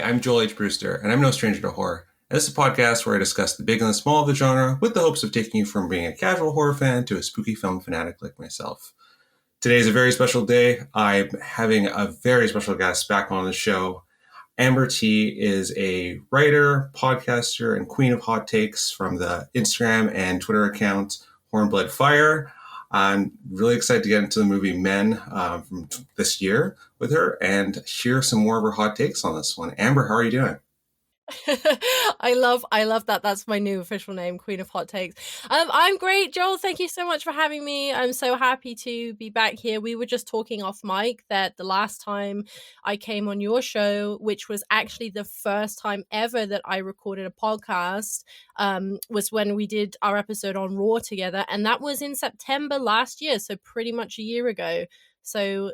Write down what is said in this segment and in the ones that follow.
I'm Joel H. Brewster, and I'm no stranger to horror. And this is a podcast where I discuss the big and the small of the genre with the hopes of taking you from being a casual horror fan to a spooky film fanatic like myself. Today is a very special day. I'm having a very special guest back on the show. Amber T is a writer, podcaster, and queen of hot takes from the Instagram and Twitter account Hornblood Fire. I'm really excited to get into the movie Men from this year with her and hear some more of her hot takes on this one. Amber, how are you doing? I love that. That's my new official name, Queen of Hot Takes. I'm great, Joel. Thank you so much for having me. I'm so happy to be back here. We were just talking off mic that the last time I came on your show, which was actually the first time ever that I recorded a podcast, was when we did our episode on Raw together, and that was in September last year, so pretty much a year ago. So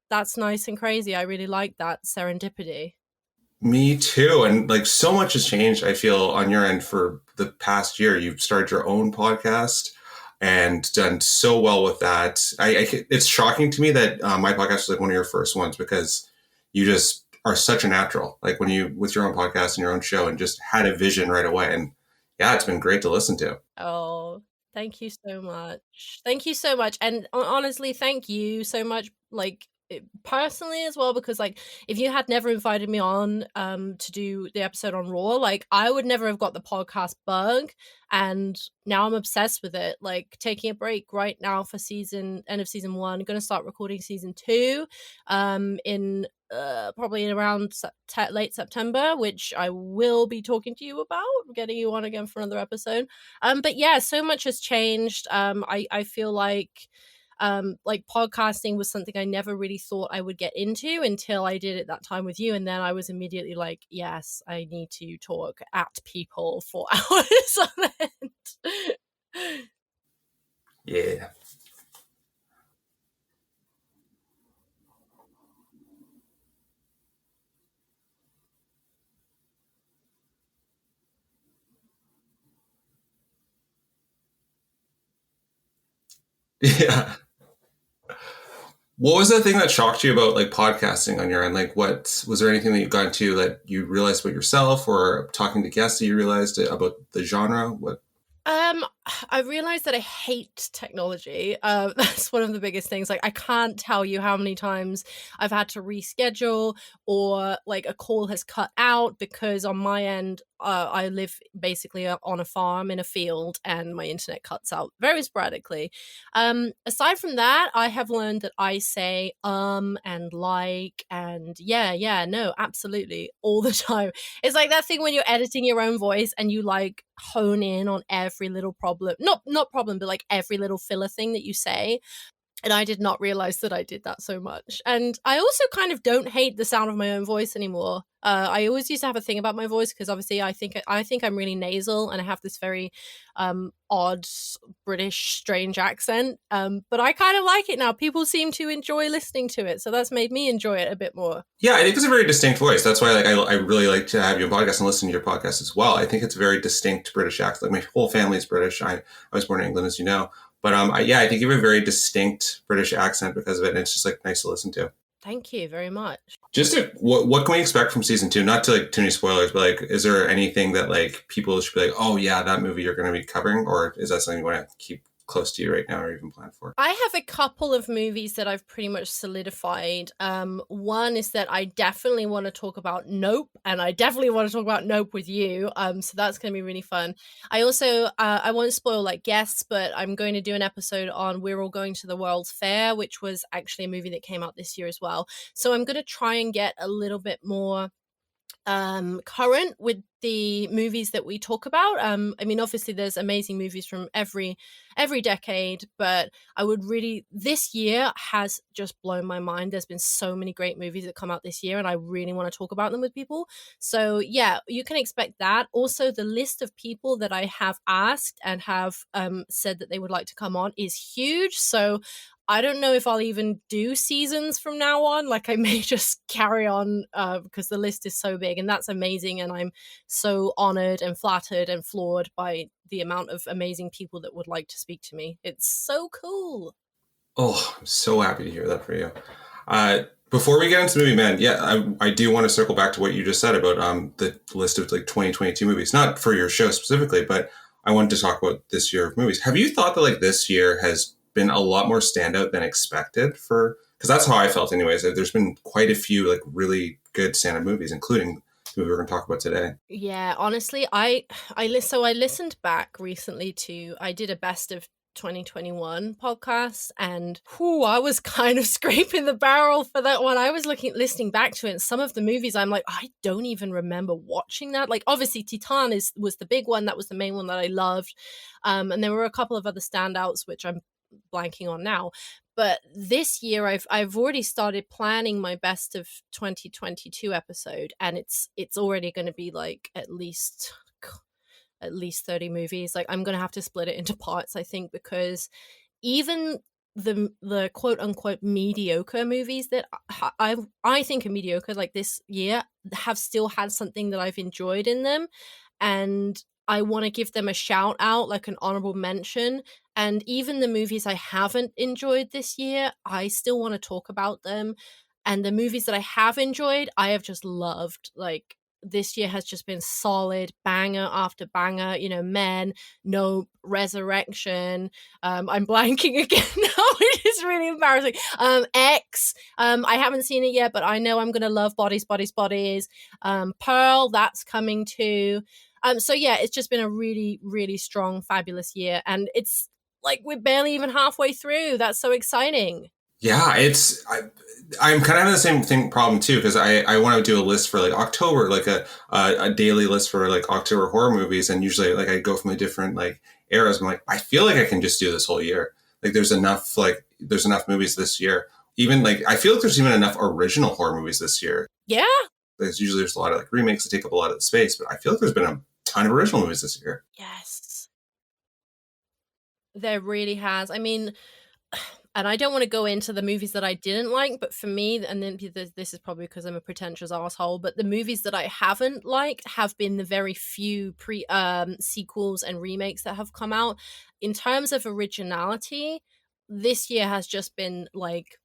that's nice and crazy. I really like that serendipity. Me too. And like so much has changed, I feel, on your end for the past year. You've started your own podcast and done so well with that. It's shocking to me that my podcast was like one of your first ones because you just are such a natural, like when you with your own podcast and your own show and just had a vision right away. And yeah, it's been great to listen to. Oh, thank you so much. Thank you so much. And honestly, thank you so much. Like, personally as well, because like if you had never invited me on to do the episode on Raw, like I would never have got the podcast bug, and now I'm obsessed with it. Like taking a break right now for end of season 1. I'm gonna start recording season 2 in probably in around late September, which I will be talking to you about, getting you on again for another episode. But yeah, so much has changed. I feel like podcasting was something I never really thought I would get into until I did it that time with you, and then I was immediately like, yes, I need to talk at people for hours on end. Yeah. Yeah. What was the thing that shocked you about like podcasting on your end? Like, what was there anything that you got into that you realized about yourself, or talking to guests that you realized about the genre? What? I realized that I hate technology. That's one of the biggest things. Like, I can't tell you how many times I've had to reschedule, or like a call has cut out because on my end, I live basically on a farm in a field, and my internet cuts out very sporadically. Aside from that, I have learned that I say and like and yeah, no, absolutely all the time. It's like that thing when you're editing your own voice and you like hone in on every little problem, not problem, but like every little filler thing that you say. And I did not realize that I did that so much. And I also kind of don't hate the sound of my own voice anymore. I always used to have a thing about my voice because obviously I think I'm really nasal and I have this very odd British strange accent. But I kind of like it now. People seem to enjoy listening to it, so that's made me enjoy it a bit more. Yeah, I think it's a very distinct voice. That's why like I really like to have you on podcast and listen to your podcast as well. I think it's a very distinct British accent. Like my whole family is British. I was born in England, as you know. But I think you have a very distinct British accent because of it, and it's just like nice to listen to. Thank you very much. Just what can we expect from season 2? Not to like too many spoilers, but like, is there anything that like people should be like, oh yeah, that movie you're going to be covering, or is that something you want to keep close to you right now or even plan for? I have a couple of movies that I've pretty much solidified. One is that I definitely want to talk about Nope, and I definitely want to talk about Nope with you. So that's going to be really fun. I also, I won't spoil like guests, but I'm going to do an episode on We're All Going to the World's Fair, which was actually a movie that came out this year as well. So I'm going to try and get a little bit more current with the movies that we talk about. I mean, obviously there's amazing movies from every decade, but I would really, this year has just blown my mind. There's been so many great movies that come out this year, and I really want to talk about them with people. So yeah, you can expect that. Also, the list of people that I have asked and have said that they would like to come on is huge. So I don't know if I'll even do seasons from now on. Like I may just carry on because the list is so big, and that's amazing. And I'm so honored and flattered and floored by the amount of amazing people that would like to speak to me. It's so cool. Oh, I'm so happy to hear that for you. Before we get into the movie, man, yeah, I do want to circle back to what you just said about the list of like 2022 movies, not for your show specifically, but I wanted to talk about this year of movies. Have you thought that like this year has been a lot more standout than expected for, because that's how I felt anyways. There's been quite a few like really good standout movies, including the movie we're going to talk about today. Yeah, honestly, I listened back recently to I did a best of 2021 podcast, and I was kind of scraping the barrel for that one. I was listening back to it, and some of the movies I'm like, I don't even remember watching that. Like obviously Titan was the big one, that was the main one that I loved. And there were a couple of other standouts which I'm blanking on now. But this year I've already started planning my best of 2022 episode, and it's already going to be like at least 30 movies. Like I'm going to have to split it into parts, I think, because even the quote unquote mediocre movies that I think are mediocre like this year have still had something that I've enjoyed in them, and I want to give them a shout out, like an honorable mention. And even the movies I haven't enjoyed this year, I still want to talk about them. And the movies that I have enjoyed, I have just loved. Like this year has just been solid, banger after banger. You know, Men, Nope, Resurrection. I'm blanking again now, which is really embarrassing. X. I haven't seen it yet, but I know I'm gonna love Bodies, Bodies, Bodies. Pearl, that's coming too. So yeah, it's just been a really, really strong, fabulous year, and it's like we're barely even halfway through. That's so exciting. Yeah, I'm kind of having the same thing problem too, because I want to do a list for like October, like a daily list for like October horror movies, and usually like I go from the different like eras. I'm like, I feel like I can just do this whole year. Like there's enough movies this year. Even like I feel like there's even enough original horror movies this year. Yeah. There's a lot of like remakes that take up a lot of the space, but I feel like there's been a ton of original movies this year. Yes. There really has. I mean, and I don't want to go into the movies that I didn't like, but for me, and then this is probably because I'm a pretentious asshole, but the movies that I haven't liked have been the very few sequels and remakes that have come out. In terms of originality, this year has just been like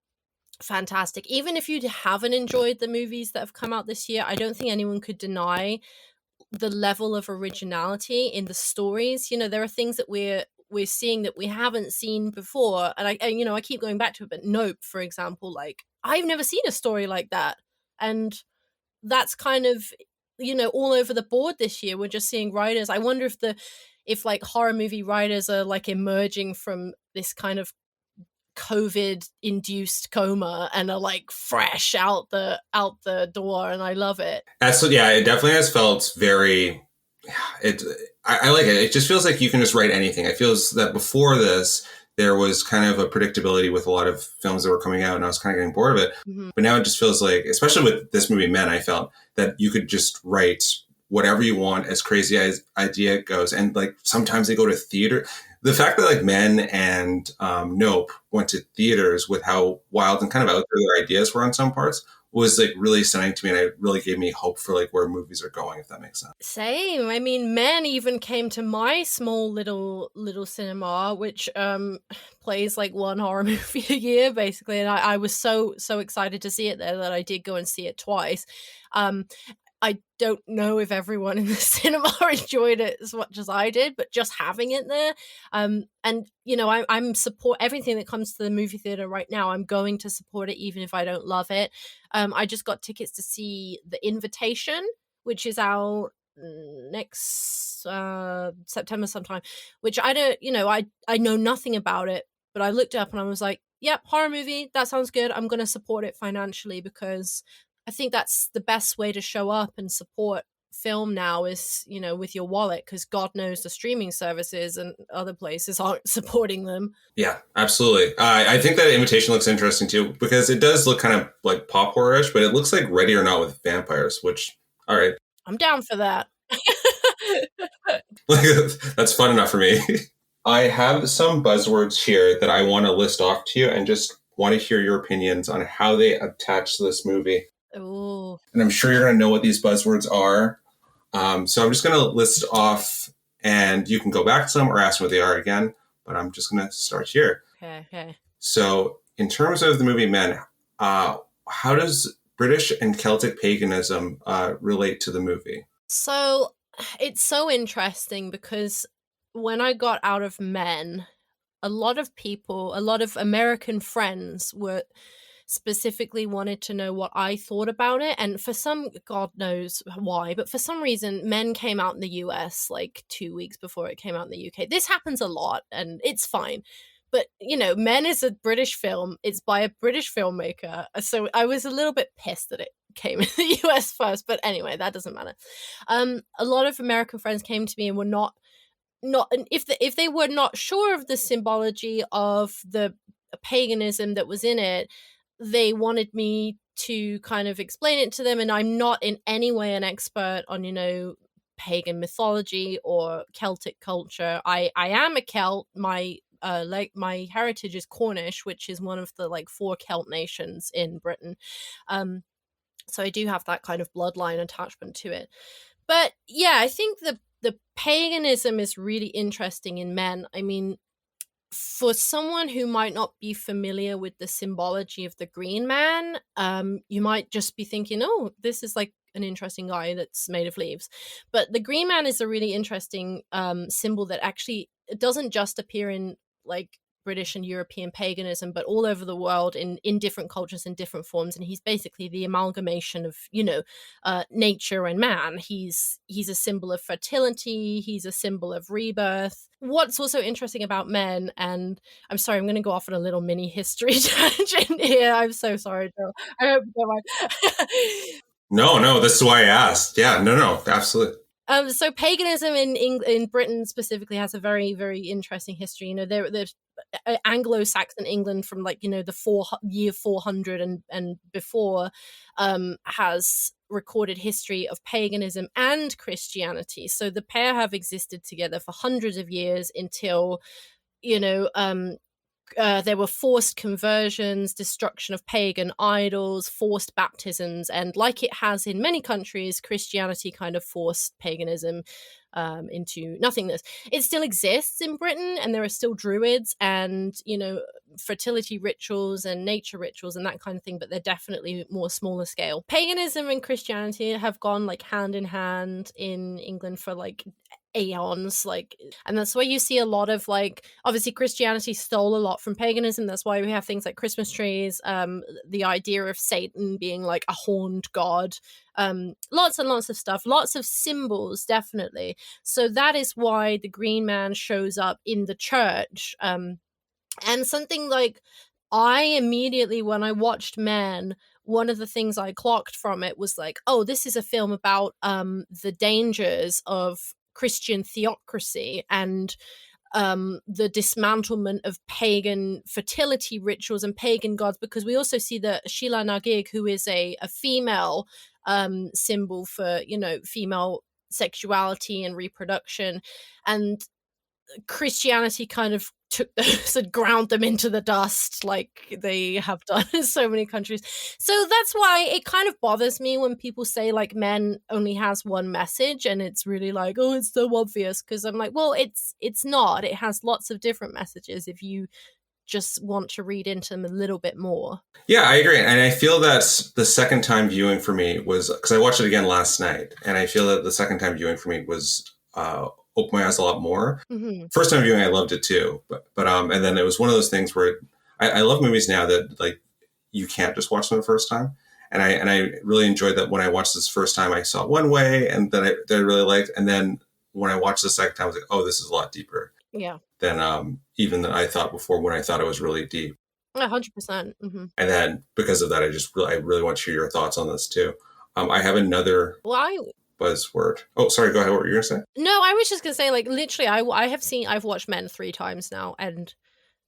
fantastic. Even if you haven't enjoyed the movies that have come out this year, I don't think anyone could deny the level of originality in the stories. You know, there are things that we're seeing that we haven't seen before, and I keep going back to it, but Nope, for example, like I've never seen a story like that, and that's kind of all over the board this year. We're just seeing writers. I wonder if like horror movie writers are like emerging from this kind of COVID induced coma and are like fresh out the door, and I love it. Yeah, it definitely has felt very. I like it. It just feels like you can just write anything. It feels that before this, there was kind of a predictability with a lot of films that were coming out, and I was kind of getting bored of it. Mm-hmm. But now it just feels like, especially with this movie Men, I felt that you could just write whatever you want, as crazy as idea goes. And like sometimes they go to theater. The fact that like Men and Nope went to theaters with how wild and kind of out there their ideas were on some parts was like really stunning to me, and it really gave me hope for like where movies are going, if that makes sense. Same. I mean, Men even came to my small little cinema, which plays like one horror movie a year basically, and I was so excited to see it there that I did go and see it twice. I don't know if everyone in the cinema enjoyed it as much as I did, but just having it there, and I'm support everything that comes to the movie theater right now. I'm going to support it even if I don't love it. I just got tickets to see The Invitation, which is out next September sometime, which I don't, I know nothing about it, but I looked up and I was like, yep, horror movie, that sounds good. I'm going to support it financially, because I think that's the best way to show up and support film now is, with your wallet, because God knows the streaming services and other places aren't supporting them. Yeah, absolutely. I think that Invitation looks interesting too, because it does look kind of like pop horror-ish, but it looks like Ready or Not with vampires, which, all right. I'm down for that. That's fun enough for me. I have some buzzwords here that I want to list off to you, and just want to hear your opinions on how they attach to this movie. Ooh. And I'm sure you're going to know what these buzzwords are. So I'm just going to list off, and you can go back to them or ask me what they are again. But I'm just going to start here. Okay. So in terms of the movie Men, how does British and Celtic paganism relate to the movie? So it's so interesting because when I got out of Men, a lot of people, a lot of American friends were specifically wanted to know what I thought about it. And for some, God knows why, but for some reason, Men came out in the US like 2 weeks before it came out in the UK. This happens a lot and it's fine. But, Men is a British film. It's by a British filmmaker. So I was a little bit pissed that it came in the US first. But anyway, that doesn't matter. A lot of American friends came to me and were not if they were not sure of the symbology of the paganism that was in it, they wanted me to kind of explain it to them. And I'm not in any way an expert on pagan mythology or Celtic culture. I am a Celt. My heritage is Cornish, which is one of the like 4 Celt nations in Britain. So I do have that kind of bloodline attachment to it. But yeah, I think the paganism is really interesting in Men. I mean, for someone who might not be familiar with the symbology of the Green Man, you might just be thinking, oh, this is like an interesting guy that's made of leaves. But the Green Man is a really interesting symbol that actually doesn't just appear in like British and European paganism, but all over the world in different cultures in different forms. And he's basically the amalgamation of, nature and man. He's a symbol of fertility. He's a symbol of rebirth. What's also interesting about Men, and I'm sorry, I'm going to go off on a little mini history tangent here. I'm so sorry, Joe. I hope you don't mind. No, this is why I asked. Yeah, no, absolutely. So paganism in Britain specifically has a very, very interesting history. There's Anglo-Saxon England from like the year 400 and before has recorded history of paganism and Christianity. So the pair have existed together for hundreds of years until there were forced conversions, destruction of pagan idols, forced baptisms, and like it has in many countries, Christianity kind of forced paganism into nothingness. It still exists in Britain, and there are still druids and fertility rituals and nature rituals and that kind of thing, but they're definitely more smaller scale. Paganism and Christianity have gone like hand in hand in England for like aeons, and that's why you see a lot of like, obviously Christianity stole a lot from paganism. That's why we have things like Christmas trees, the idea of Satan being like a horned god, lots and lots of stuff, lots of symbols, definitely. So that is why the Green Man shows up in the church, and something like, I immediately, when I watched Men, one of the things I clocked from it was like, oh, this is a film about the dangers of Christian theocracy and the dismantlement of pagan fertility rituals and pagan gods, because we also see that Sheila Nagig, who is a female symbol for female sexuality and reproduction, and Christianity kind of took those and ground them into the dust like they have done in so many countries. So that's why it kind of bothers me when people say like Men only has one message and it's really like, oh, it's so obvious, because I'm like, well, it's not. It has lots of different messages if you just want to read into them a little bit more. Yeah, I agree. And I feel that the second time viewing for me was, because I watched it again last night, and I feel that the second time viewing for me was opened my eyes a lot more. Mm-hmm. First time viewing, I loved it too, but and then it was one of those things where I love movies now that like you can't just watch them the first time, and I really enjoyed that when I watched this first time, I saw it one way, and then I really liked, and then when I watched the second time, I was like, oh, this is a lot deeper. Yeah. Than even than I thought before, when I thought it was really deep. 100%. Mm-hmm. And then because of that, I really want to hear your thoughts on this too. I have another buzzword. Oh, sorry. Go ahead. What were you going to say? No, I was just going to say, like, literally, I've watched Men 3 times now, and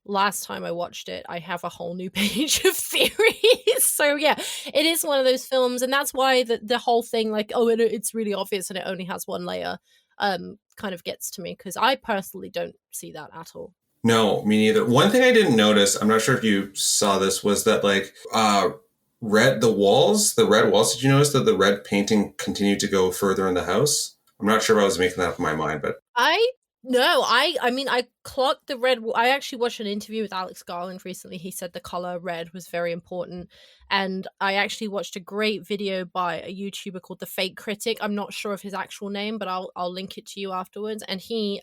last time I watched it, I have a whole new page of theories. So yeah, it is one of those films, and that's why the whole thing, like, oh, it's really obvious and it only has one layer, kind of gets to me, because I personally don't see that at all. No, me neither. One thing I didn't notice, I'm not sure if you saw this, was that like the red walls, did you notice that the red painting continued to go further in the house? I'm not sure if I was making that up in my mind, but No, I mean, I clocked the red. I actually watched an interview with Alex Garland recently. He said the color red was very important. And I actually watched a great video by a YouTuber called The Fake Critic. I'm not sure of his actual name, but I'll link it to you afterwards. And he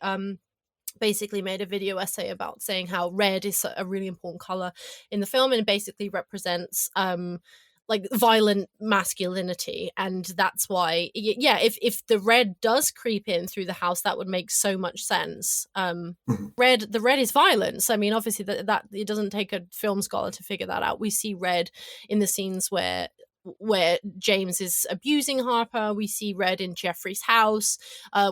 basically made a video essay about saying how red is a really important color in the film, and it basically represents like violent masculinity, and that's why yeah, if the red does creep in through the house, that would make so much sense. The red is violence. I mean, obviously that it doesn't take a film scholar to figure that out. We see red in the scenes where James is abusing Harper. We see red in Jeffrey's house.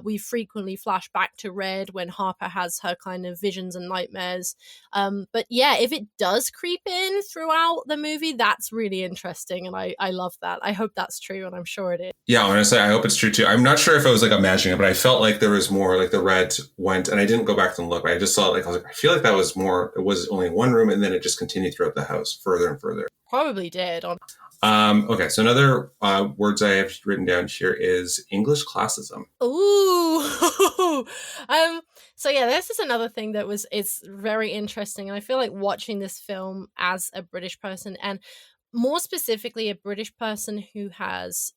We frequently flash back to red when Harper has her kind of visions and nightmares. But yeah, if it does creep in throughout the movie, that's really interesting, and I love that. I hope that's true, and I'm sure it is. Yeah, honestly, I hope it's true too. I'm not sure if I was like imagining it, but I felt like there was more, like the red went, and I didn't go back and look, but I just saw it, like I was like, I feel like that was more, it was only one room, and then it just continued throughout the house further and further. Probably did. Okay, so another words I have written down here is English classism. Ooh. So yeah, this is another thing that it's very interesting, and I feel like watching this film as a British person, and more specifically a British person who has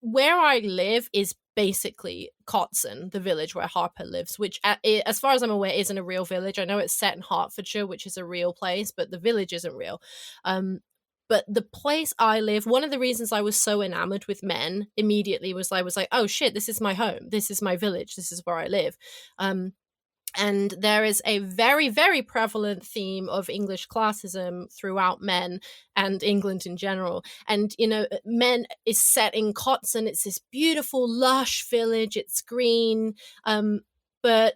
where I live is basically Cotson, the village where Harper lives, which as far as I'm aware isn't a real village. I know it's set in Hertfordshire, which is a real place, but the village isn't real. But the place I live, one of the reasons I was so enamored with Men immediately was I was like, oh shit, this is my home. This is my village. This is where I live. And there is a very, very prevalent theme of English classism throughout Men and England in general. And, you know, Men is set in Cotson. It's this beautiful, lush village. It's green. But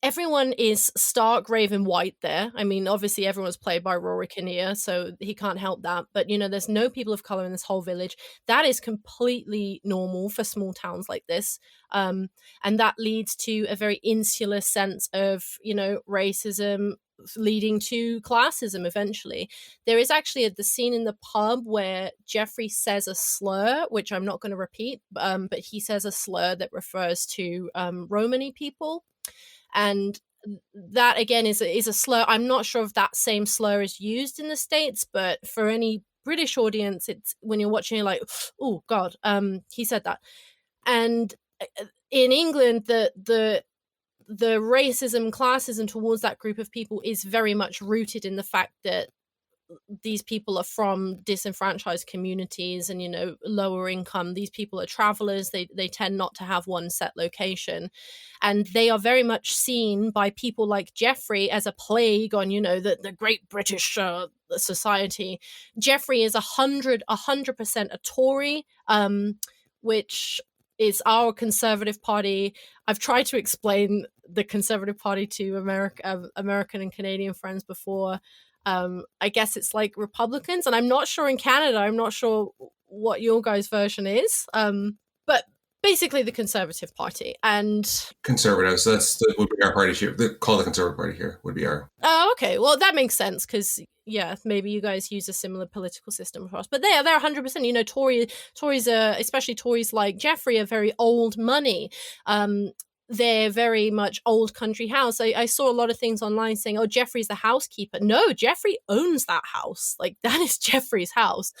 everyone is stark raven white there. I mean, obviously everyone's played by Rory Kinnear, so he can't help that. But, you know, there's no people of color in this whole village. That is completely normal for small towns like this. And that leads to a very insular sense of, you know, racism leading to classism eventually. There is actually the scene in the pub where Jeffrey says a slur, which I'm not going to repeat, but he says a slur that refers to Romani people. And that again is a slur. I'm not sure if that same slur is used in the States, but for any British audience, it's when you're watching, you're like, oh God, he said that. And in England, the racism, classism towards that group of people is very much rooted in the fact that these people are from disenfranchised communities and, you know, lower income. These people are travelers. They tend not to have one set location, and they are very much seen by people like Jeffrey as a plague on, you know, the great British society. Jeffrey is 100% a Tory, which is our Conservative Party. I've tried to explain the Conservative Party to American and Canadian friends before. I guess it's like Republicans, and I'm not sure in Canada. I'm not sure what your guys' version is. But basically the Conservative Party. And Conservatives, would be our party here. Call the Conservative Party here would be our. Oh, okay. Well, that makes sense because yeah, maybe you guys use a similar political system for us. But they're 100%. You know, Tories are, especially Tories like Jeffrey, are very old money. They're very much old country house. I saw a lot of things online saying, oh, Jeffrey's the housekeeper. No, Jeffrey owns that house. Like, that is Jeffrey's house.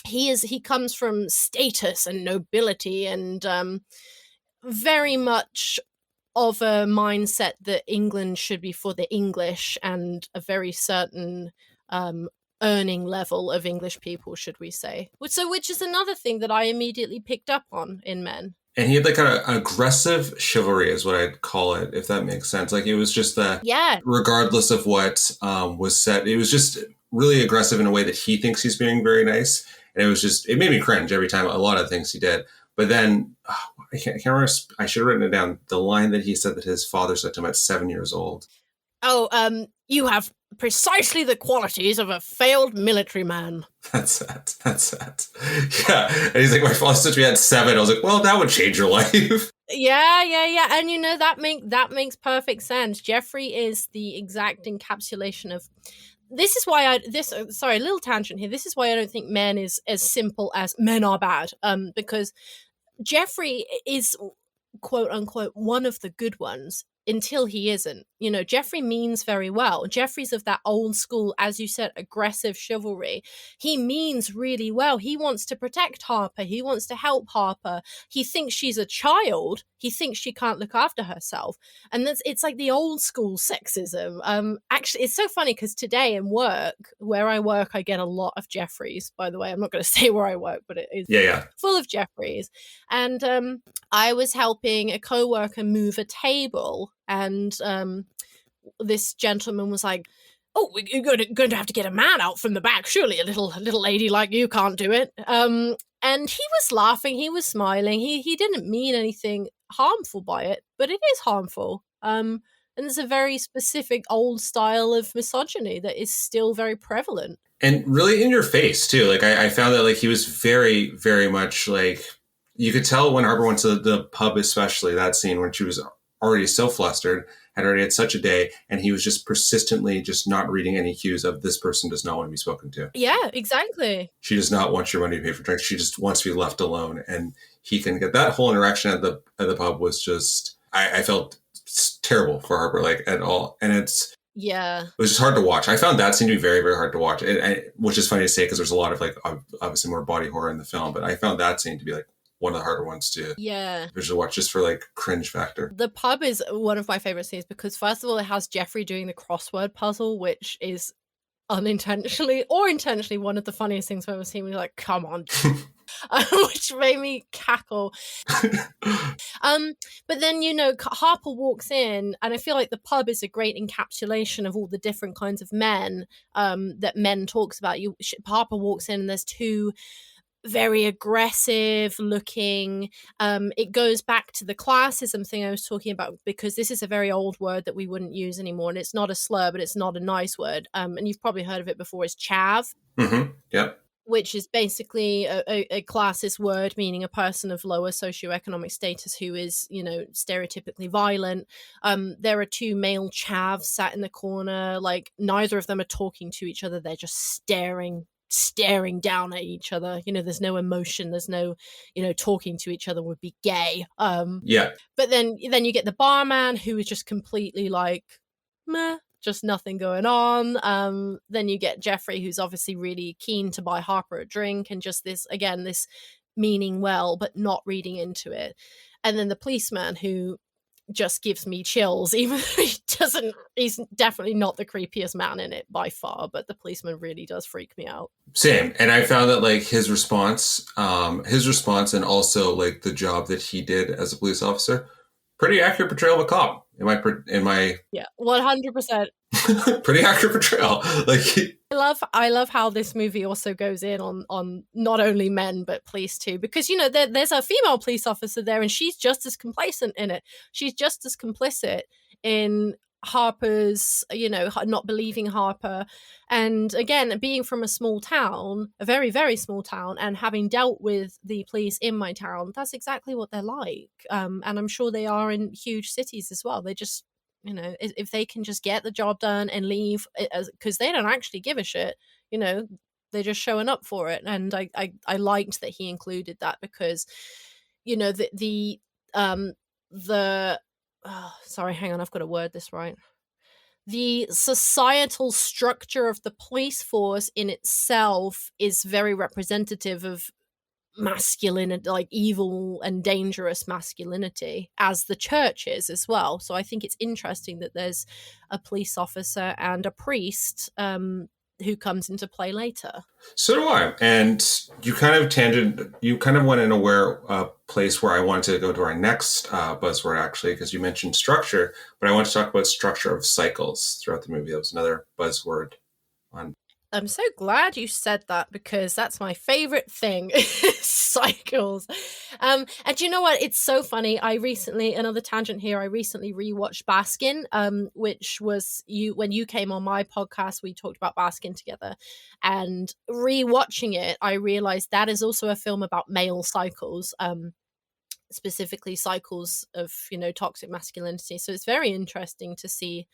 He comes from status and nobility and very much of a mindset that England should be for the English, and a very certain earning level of English people, should we say. Which is another thing that I immediately picked up on in Men. And he had like an aggressive chivalry is what I'd call it, if that makes sense. Like, it was just that, yeah, regardless of what was said, it was just really aggressive in a way that he thinks he's being very nice. And it made me cringe every time, a lot of things he did. But then, I can't remember, I should have written it down, the line that he said that his father said to him at 7 years old. Oh, you have precisely the qualities of a failed military man. That's it. Yeah. And he's like, my father said to me at 7. I was like, well, that would change your life. Yeah. And you know, that makes perfect sense. Jeffrey is the exact encapsulation of... This is why sorry, a little tangent here. This is why I don't think Men is as simple as men are bad. Because Jeffrey is quote unquote one of the good ones until he isn't. You know, Jeffrey means very well. Jeffrey's of that old school, as you said, aggressive chivalry. He means really well. He wants to protect Harper. He wants to help Harper. He thinks she's a child. He thinks she can't look after herself. And it's like the old school sexism. Actually, it's so funny because today in work, where I work, I get a lot of Jeffreys, by the way. I'm not going to say where I work, but it is full of Jeffreys. And I was helping a coworker move a table, and this gentleman was like, "Oh, you're going to have to get a man out from the back. Surely a little lady like you can't do it." And he was laughing, he was smiling. He didn't mean anything harmful by it, but it is harmful. And there's a very specific old style of misogyny that is still very prevalent. And really in your face too. Like I found that like he was very, very much like, you could tell when Harper went to the pub, especially that scene when she was already so flustered, had already had such a day, and he was just persistently just not reading any cues of this person does not want to be spoken to. Yeah, exactly. She does not want your money to pay for drinks. She just wants to be left alone. And he can get that whole interaction at the pub was just, I felt terrible for Harper, like at all. And it was just hard to watch. I found that scene to be very, very hard to watch, which is funny to say because there's a lot of like obviously more body horror in the film, but I found that scene to be like one of the harder ones to visually watch, just for like cringe factor. The pub is one of my favorite scenes because first of all, it has Jeffrey doing the crossword puzzle, which is unintentionally or intentionally one of the funniest things I've ever seen. We're like, come on. Which made me cackle. But then, you know, Harper walks in, and I feel like the pub is a great encapsulation of all the different kinds of men that men talks about. Harper walks in, and there's two very aggressive looking. It goes back to the classism thing I was talking about, because this is a very old word that we wouldn't use anymore, and it's not a slur, but it's not a nice word. And you've probably heard of it before. It's chav. Mm-hmm. Yep. Which is basically a classist word meaning a person of lower socioeconomic status who is, you know, stereotypically violent. There are two male chavs sat in the corner, like neither of them are talking to each other. They're just staring down at each other. You know, there's no emotion, there's no, you know, talking to each other would be gay. But then you get the barman who is just completely like, meh, just nothing going on. Then you get Jeffrey, who's obviously really keen to buy Harper a drink, and just this meaning well but not reading into it. And then the policeman, who just gives me chills, even though he's definitely not the creepiest man in it by far, but the policeman really does freak me out. Same. And I found that like his response and also like the job that he did as a police officer, pretty accurate portrayal of a cop. In my 100%. Pretty accurate portrayal. Like I love how this movie also goes in on not only men but police too, because, you know, there's a female police officer there, and she's just as complacent in it. She's just as complicit in Harper's, you know, not believing Harper. And again, being from a small town, a very, very small town, and having dealt with the police in my town, that's exactly what they're like. And I'm sure they are in huge cities as well. They just, you know, if they can just get the job done and leave, because they don't actually give a shit, you know, they're just showing up for it. And I liked that he included that, because, you know, sorry, hang on, I've got to word this right. The societal structure of the police force in itself is very representative of masculine, like evil and dangerous masculinity, as the church is as well. So I think it's interesting that there's a police officer and a priest who comes into play later. So do I. And you kind of went in a place where I wanted to go to our next buzzword, actually, because you mentioned structure, but I want to talk about structure of cycles throughout the movie. That was another buzzword on. I'm so glad you said that, because that's my favorite thing, cycles. And you know what? It's so funny. Another tangent here, I recently rewatched Baskin, which was when you came on my podcast, we talked about Baskin together. And rewatching it, I realized that is also a film about male cycles, specifically cycles of, you know, toxic masculinity. So it's very interesting to see.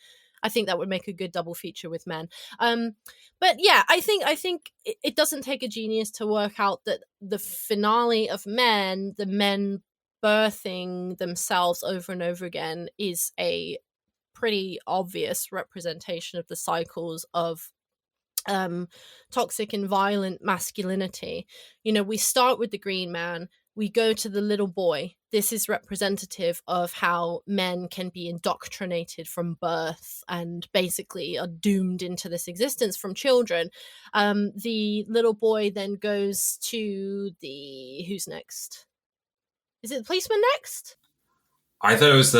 I think that would make a good double feature with men. But yeah, I think it doesn't take a genius to work out that the finale of Men, the men birthing themselves over and over again is a pretty obvious representation of the cycles of toxic and violent masculinity. We start with the green man, we go to the little boy. This is representative of how men can be indoctrinated from birth and basically are doomed into this existence from children. The little boy then goes to who's next? Is it the policeman next? I thought it was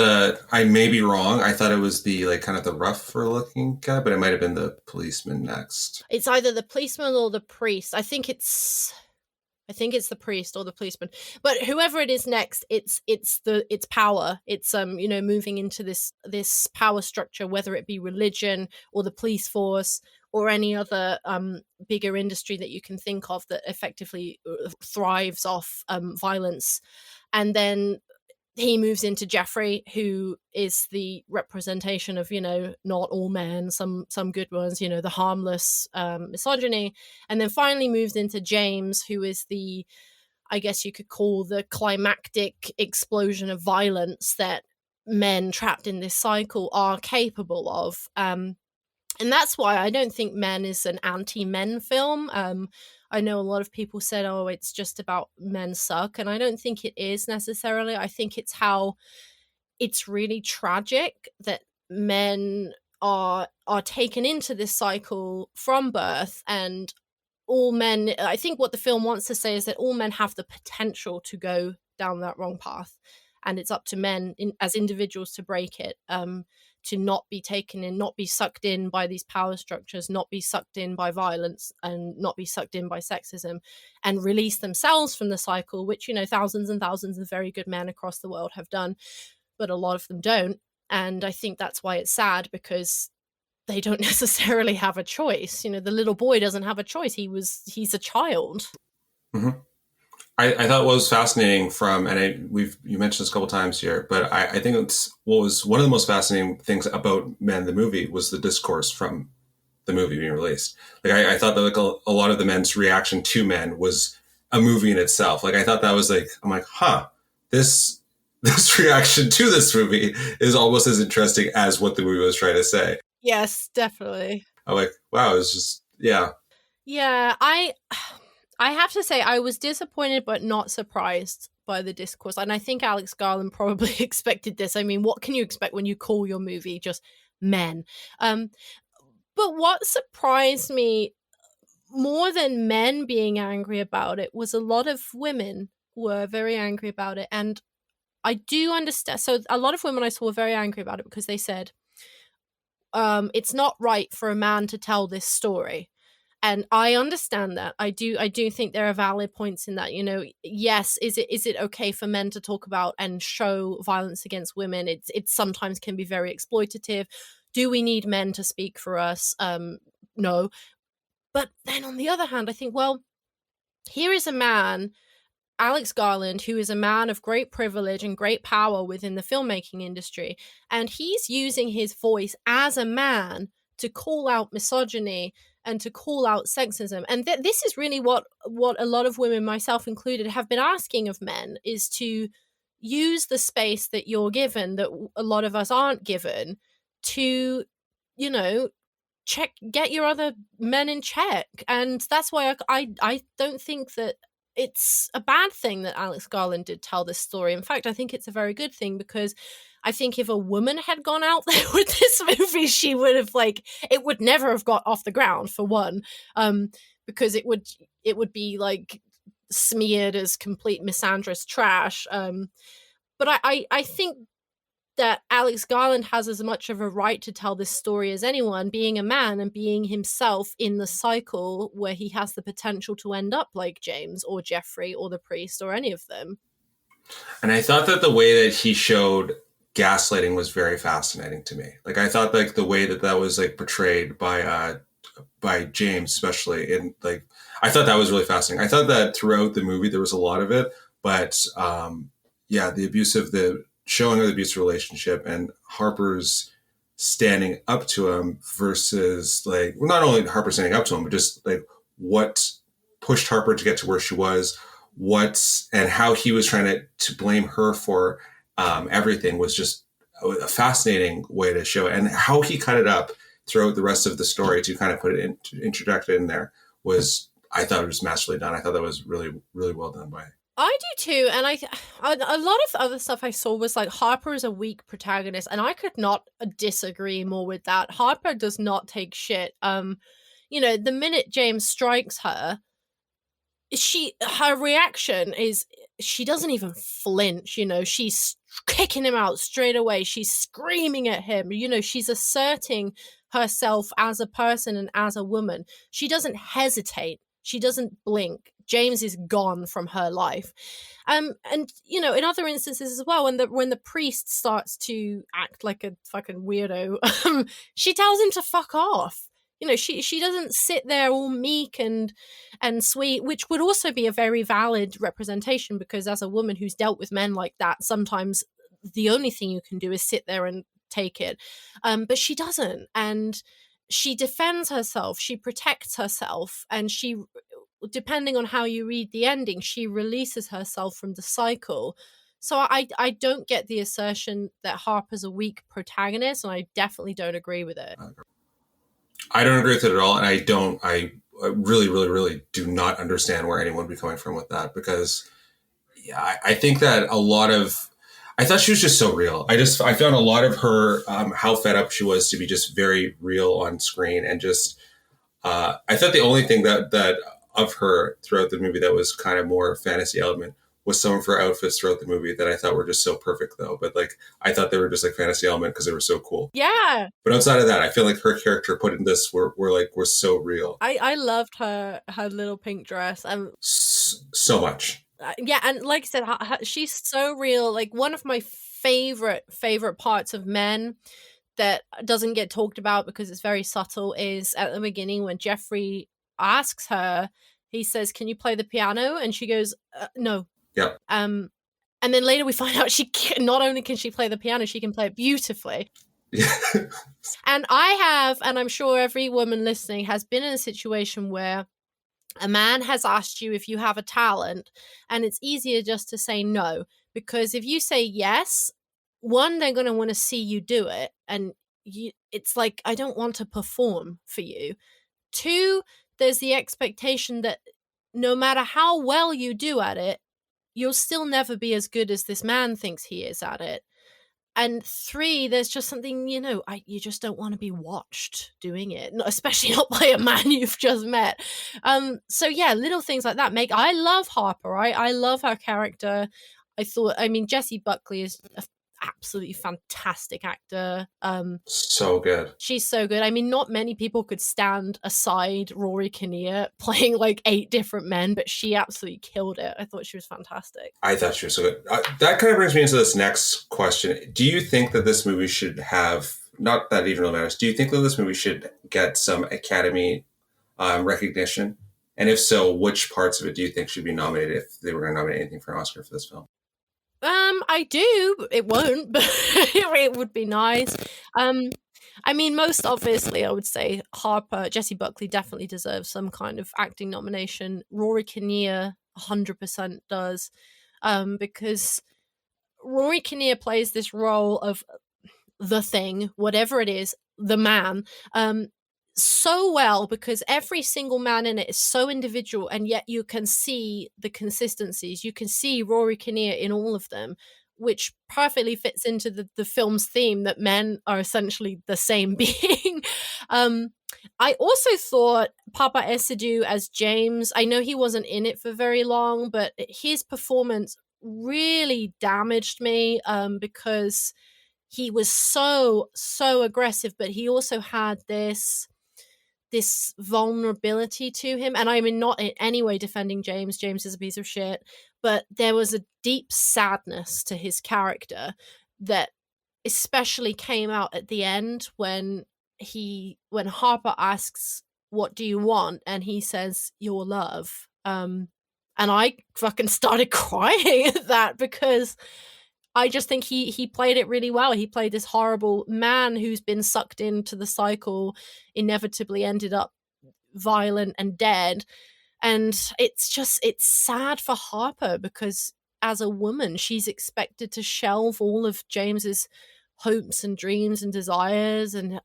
I may be wrong. I thought it was the like kind of the rougher looking guy, but it might have been the policeman next. It's either the policeman or the priest. I think it's the priest or the policeman. But whoever it is next, it's power. It's moving into this power structure, whether it be religion or the police force or any other bigger industry that you can think of that effectively thrives off violence. And then he moves into Jeffrey, who is the representation of, not all men, some good ones, the harmless misogyny. And then finally moves into James, who is I guess you could call the climactic explosion of violence that men trapped in this cycle are capable of. And that's why I don't think Men is an anti-men film. I know a lot of people said, oh, it's just about men suck. And I don't think it is necessarily. I think it's how it's really tragic that men are taken into this cycle from birth, and all men, I think what the film wants to say is that all men have the potential to go down that wrong path. And it's up to men as individuals to break it. To not be taken in, not be sucked in by these power structures, not be sucked in by violence, and not be sucked in by sexism, and release themselves from the cycle, which, thousands and thousands of very good men across the world have done, but a lot of them don't. And I think that's why it's sad, because they don't necessarily have a choice. The little boy doesn't have a choice. He's a child. Mm-hmm. I thought what was fascinating you mentioned this a couple times here, but I think what was one of the most fascinating things about Men, the movie, was the discourse from the movie being released. Like I thought that like a lot of the men's reaction to Men was a movie in itself. Like I thought that was like, I'm like, this reaction to this movie is almost as interesting as what the movie was trying to say. Yes, definitely. I'm like, wow, it's just, yeah. Yeah, I have to say I was disappointed but not surprised by the discourse. And I think Alex Garland probably expected this. I mean, what can you expect when you call your movie just Men? But what surprised me more than men being angry about it was a lot of women were very angry about it. And I do understand. So a lot of women I saw were very angry about it because they said, it's not right for a man to tell this story. And I understand that. I do think there are valid points in that. Yes, is it okay for men to talk about and show violence against women? It sometimes can be very exploitative. Do we need men to speak for us? No. But then on the other hand, I think, well, here is a man, Alex Garland, who is a man of great privilege and great power within the filmmaking industry, and he's using his voice as a man to call out misogyny and to call out sexism. And this is really what a lot of women, myself included, have been asking of men, is to use the space that you're given, that a lot of us aren't given, to, get your other men in check. And that's why I don't think that it's a bad thing that Alex Garland did tell this story. In fact, I think it's a very good thing, because I think if a woman had gone out there with this movie, she would have it would never have got off the ground, for one, because it would be smeared as complete misandrous trash. But I think that Alex Garland has as much of a right to tell this story as anyone, being a man and being himself in the cycle where he has the potential to end up like James or Jeffrey or the priest or any of them. And I thought that the way that he showed gaslighting was very fascinating to me. Like I thought the way that was portrayed by James, especially, and I thought that was really fascinating. I thought that throughout the movie there was a lot of it, but the showing of the abusive relationship and Harper's standing up to him versus not only Harper standing up to him, but just what pushed Harper to get to where she was, and how he was trying to blame her for everything was just a fascinating way to show it. And how he cut it up throughout the rest of the story to kind of put it in, interject it in there was, I thought it was masterfully done. I thought that was really, really well done by. I do too, and a lot of other stuff I saw was like Harper is a weak protagonist, and I could not disagree more with that. Harper does not take shit. You know, the minute James strikes her, her reaction is she doesn't even flinch. You know, she's kicking him out straight away. She's screaming at him. You know, she's asserting herself as a person and as a woman. She doesn't hesitate. She doesn't blink. James is gone from her life. And you know, in other instances as well, when the priest starts to act like a fucking weirdo, she tells him to fuck off. You know, she doesn't sit there all meek and sweet, which would also be a very valid representation, because as a woman who's dealt with men like that, sometimes the only thing you can do is sit there and take it. But she doesn't, and she defends herself, she protects herself, and she, depending on how you read the ending, she releases herself from the cycle. So I don't get the assertion that Harper's a weak protagonist, and I definitely don't agree with it. I don't agree with it at all, and I really, really, really do not understand where anyone would be coming from with that, because yeah, I think that I thought she was just so real. I found a lot of her, how fed up she was to be just very real on screen, and just, I thought the only thing that of her throughout the movie that was kind of more fantasy element was some of her outfits throughout the movie that I thought were just so perfect, though. But like, I thought they were just like fantasy element because they were so cool. Yeah. But outside of that, I feel like her character put in this were so real. I loved her little pink dress. So much. Yeah, and like I said, she's so real. Like, one of my favorite parts of Men that doesn't get talked about because it's very subtle is at the beginning when Jeffrey asks her, he says, "Can you play the piano?" And she goes, "No." Yeah. And then later we find out not only can she play the piano, she can play it beautifully. And I'm sure every woman listening has been in a situation where a man has asked you if you have a talent, and it's easier just to say no, because if you say yes, one, they're going to want to see you do it, and it's like, I don't want to perform for you. Two, there's the expectation that no matter how well you do at it, you'll still never be as good as this man thinks he is at it. And three, there's just something, you know, you just don't want to be watched doing it, especially not by a man you've just met. So yeah, little things like that I love Harper, right? I love her character. Jessie Buckley is an absolutely fantastic actor. So good. She's so good. I mean, not many people could stand aside Rory Kinnear playing like 8 different men, but she absolutely killed it. I thought she was fantastic. I thought she was so good. That kind of brings me into this next question. Do you think that this movie should have, not that even really matters, do you think that this movie should get some Academy recognition? And if so, which parts of it do you think should be nominated if they were going to nominate anything for an Oscar for this film? I do. It won't, but it would be nice. I mean, most obviously, I would say Jessie Buckley definitely deserves some kind of acting nomination. Rory Kinnear 100% does, because Rory Kinnear plays this role of the thing, whatever it is, the man, so well, because every single man in it is so individual, and yet you can see the consistencies. You can see Rory Kinnear in all of them, which perfectly fits into the film's theme that men are essentially the same being. I also thought Papa Esidu as James, I know he wasn't in it for very long, but his performance really damaged me, because he was so aggressive, but he also had this vulnerability to him. And I'm not in any way defending James. James is a piece of shit, but there was a deep sadness to his character that especially came out at the end when Harper asks, "What do you want?" and he says, "Your love." And I fucking started crying at that, because I just think he played it really well. He played this horrible man who's been sucked into the cycle, inevitably ended up violent and dead. And it's sad for Harper, because as a woman, she's expected to shelve all of James's hopes and dreams and desires, and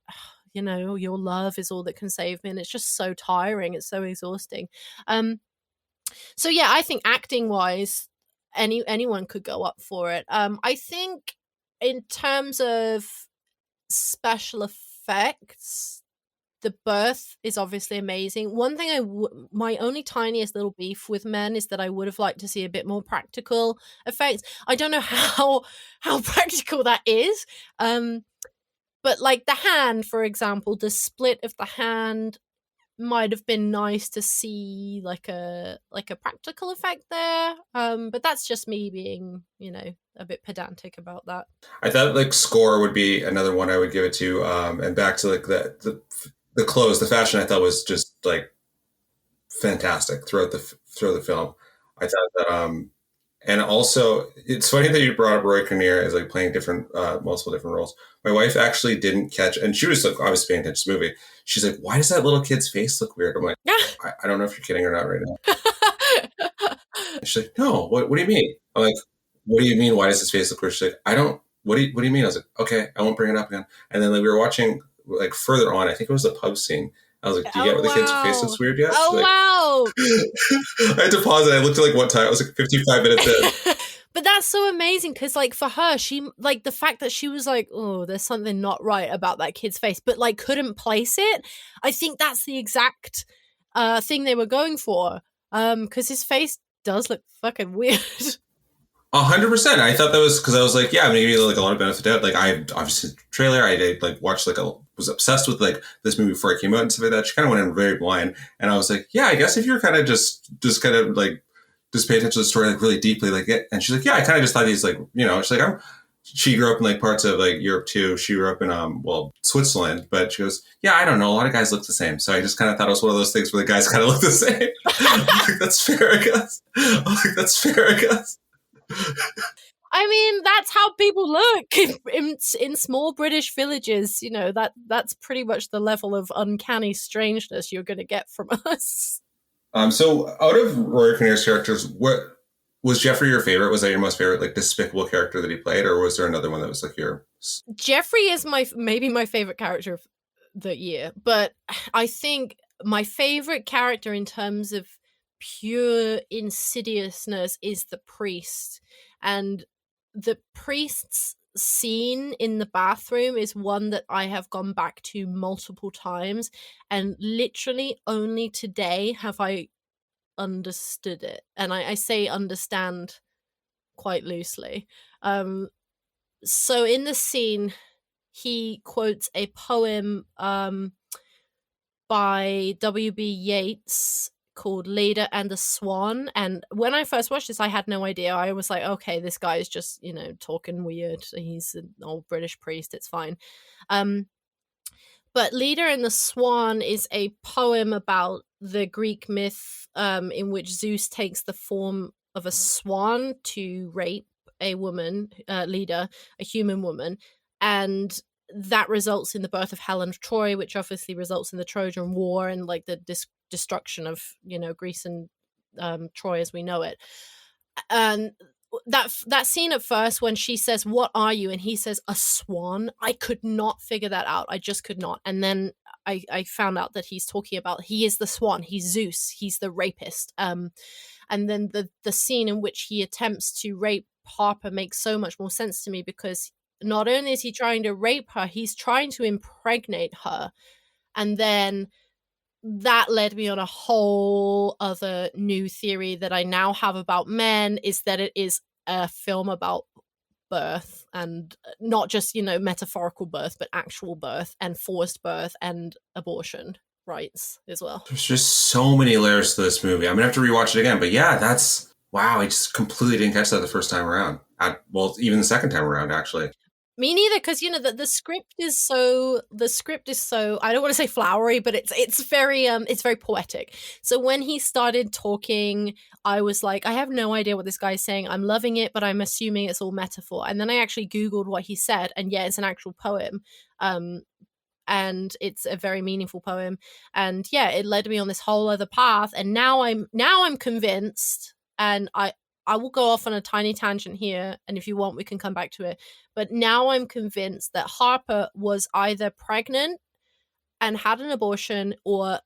your love is all that can save me, and it's just so tiring, it's so exhausting. So yeah, I think acting wise, anyone could go up for it. I think in terms of special effects, the birth is obviously amazing. One thing my only tiniest little beef with Men is that I would have liked to see a bit more practical effects. I don't know how practical that is. But like the hand, for example, the split of the hand might have been nice to see like a practical effect there. But that's just me being, a bit pedantic about that. I thought like score would be another one I would give it to. And back to like the clothes, the fashion I thought was just like fantastic throughout the film. I thought that and also it's funny that you brought up Roy Kinnear as like playing different multiple different roles. My wife actually didn't catch, and she was like obviously paying attention to the movie. She's like, "Why does that little kid's face look weird?" I'm like, I don't know if you're kidding or not right now. And she's like, "No, what do you mean?" I'm like, "What do you mean? Why does his face look weird?" She's like, "I don't. What do you mean?" I was like, "Okay, I won't bring it up again." And then like, we were watching like further on. I think it was the pub scene. I was like, "Do you get what the kid's face looks weird yet?" Oh, like, wow. I had to pause it. I looked at like what time. I was like 55 minutes in. But that's so amazing, because like for her, she like the fact that she was like, oh, there's something not right about that kid's face, but like couldn't place it. I think that's the exact thing they were going for, because his face does look fucking weird. 100%. I thought that was because I was like, yeah, maybe like a lot of benefit to it. Like I obviously the trailer, I did like watch like was obsessed with like this movie before it came out and stuff like that. She kind of went in very blind, and I was like, yeah, I guess if you're kind of just kind of like just pay attention to the story like really deeply, like it. And she's like, yeah, I kind of just thought he's like, she's like, she grew up in like parts of like Europe too. She grew up in Switzerland, but she goes, yeah, I don't know, a lot of guys look the same, so I just kind of thought it was one of those things where the guys kind of look the same. Like, that's fair, I guess. That's fair, I guess. I mean, that's how people look in small British villages. That's pretty much the level of uncanny strangeness you're going to get from us. So out of Roy Kinnear's characters, what was Jeffrey your favorite? Was that your most favorite, like, despicable character that he played, or was there another one that was like your? Jeffrey is maybe my favorite character of the year, but I think my favorite character in terms of pure insidiousness is the priest. And the priest's scene in the bathroom is one that I have gone back to multiple times, and literally only today have I understood it. And I say understand quite loosely. So in the scene, he quotes a poem by W.B. Yeats called Leda and the Swan. And when I first watched this, I had no idea. I was like, okay, this guy is just, talking weird. He's an old British priest. It's fine. But Leda and the Swan is a poem about the Greek myth in which Zeus takes the form of a swan to rape a woman, Leda, a human woman. And that results in the birth of Helen of Troy, which obviously results in the Trojan War and like the destruction of Greece and Troy as we know it. And that scene at first when she says, "What are you?" and he says, "A swan," I could not figure that out. I just could not. And then I found out that he's talking about he is the swan. He's Zeus. He's the rapist. And then the scene in which he attempts to rape Harper makes so much more sense to me, because not only is he trying to rape her, he's trying to impregnate her. And then that led me on a whole other new theory that I now have about Men, is that it is a film about birth, and not just, metaphorical birth, but actual birth and forced birth and abortion rights as well. There's just so many layers to this movie. I'm going to have to rewatch it again. But yeah, that's, wow, I just completely didn't catch that the first time around. Even the second time around, actually. Me neither, because the script is so I don't want to say flowery, but it's very poetic. So when he started talking, I was like, I have no idea what this guy's saying. I'm loving it, but I'm assuming it's all metaphor. And then I actually Googled what he said, and yeah, it's an actual poem. and it's a very meaningful poem. And yeah, it led me on this whole other path, and now I'm convinced, and I will go off on a tiny tangent here, and if you want we can come back to it, but now I'm convinced that Harper was either pregnant and had an abortion, or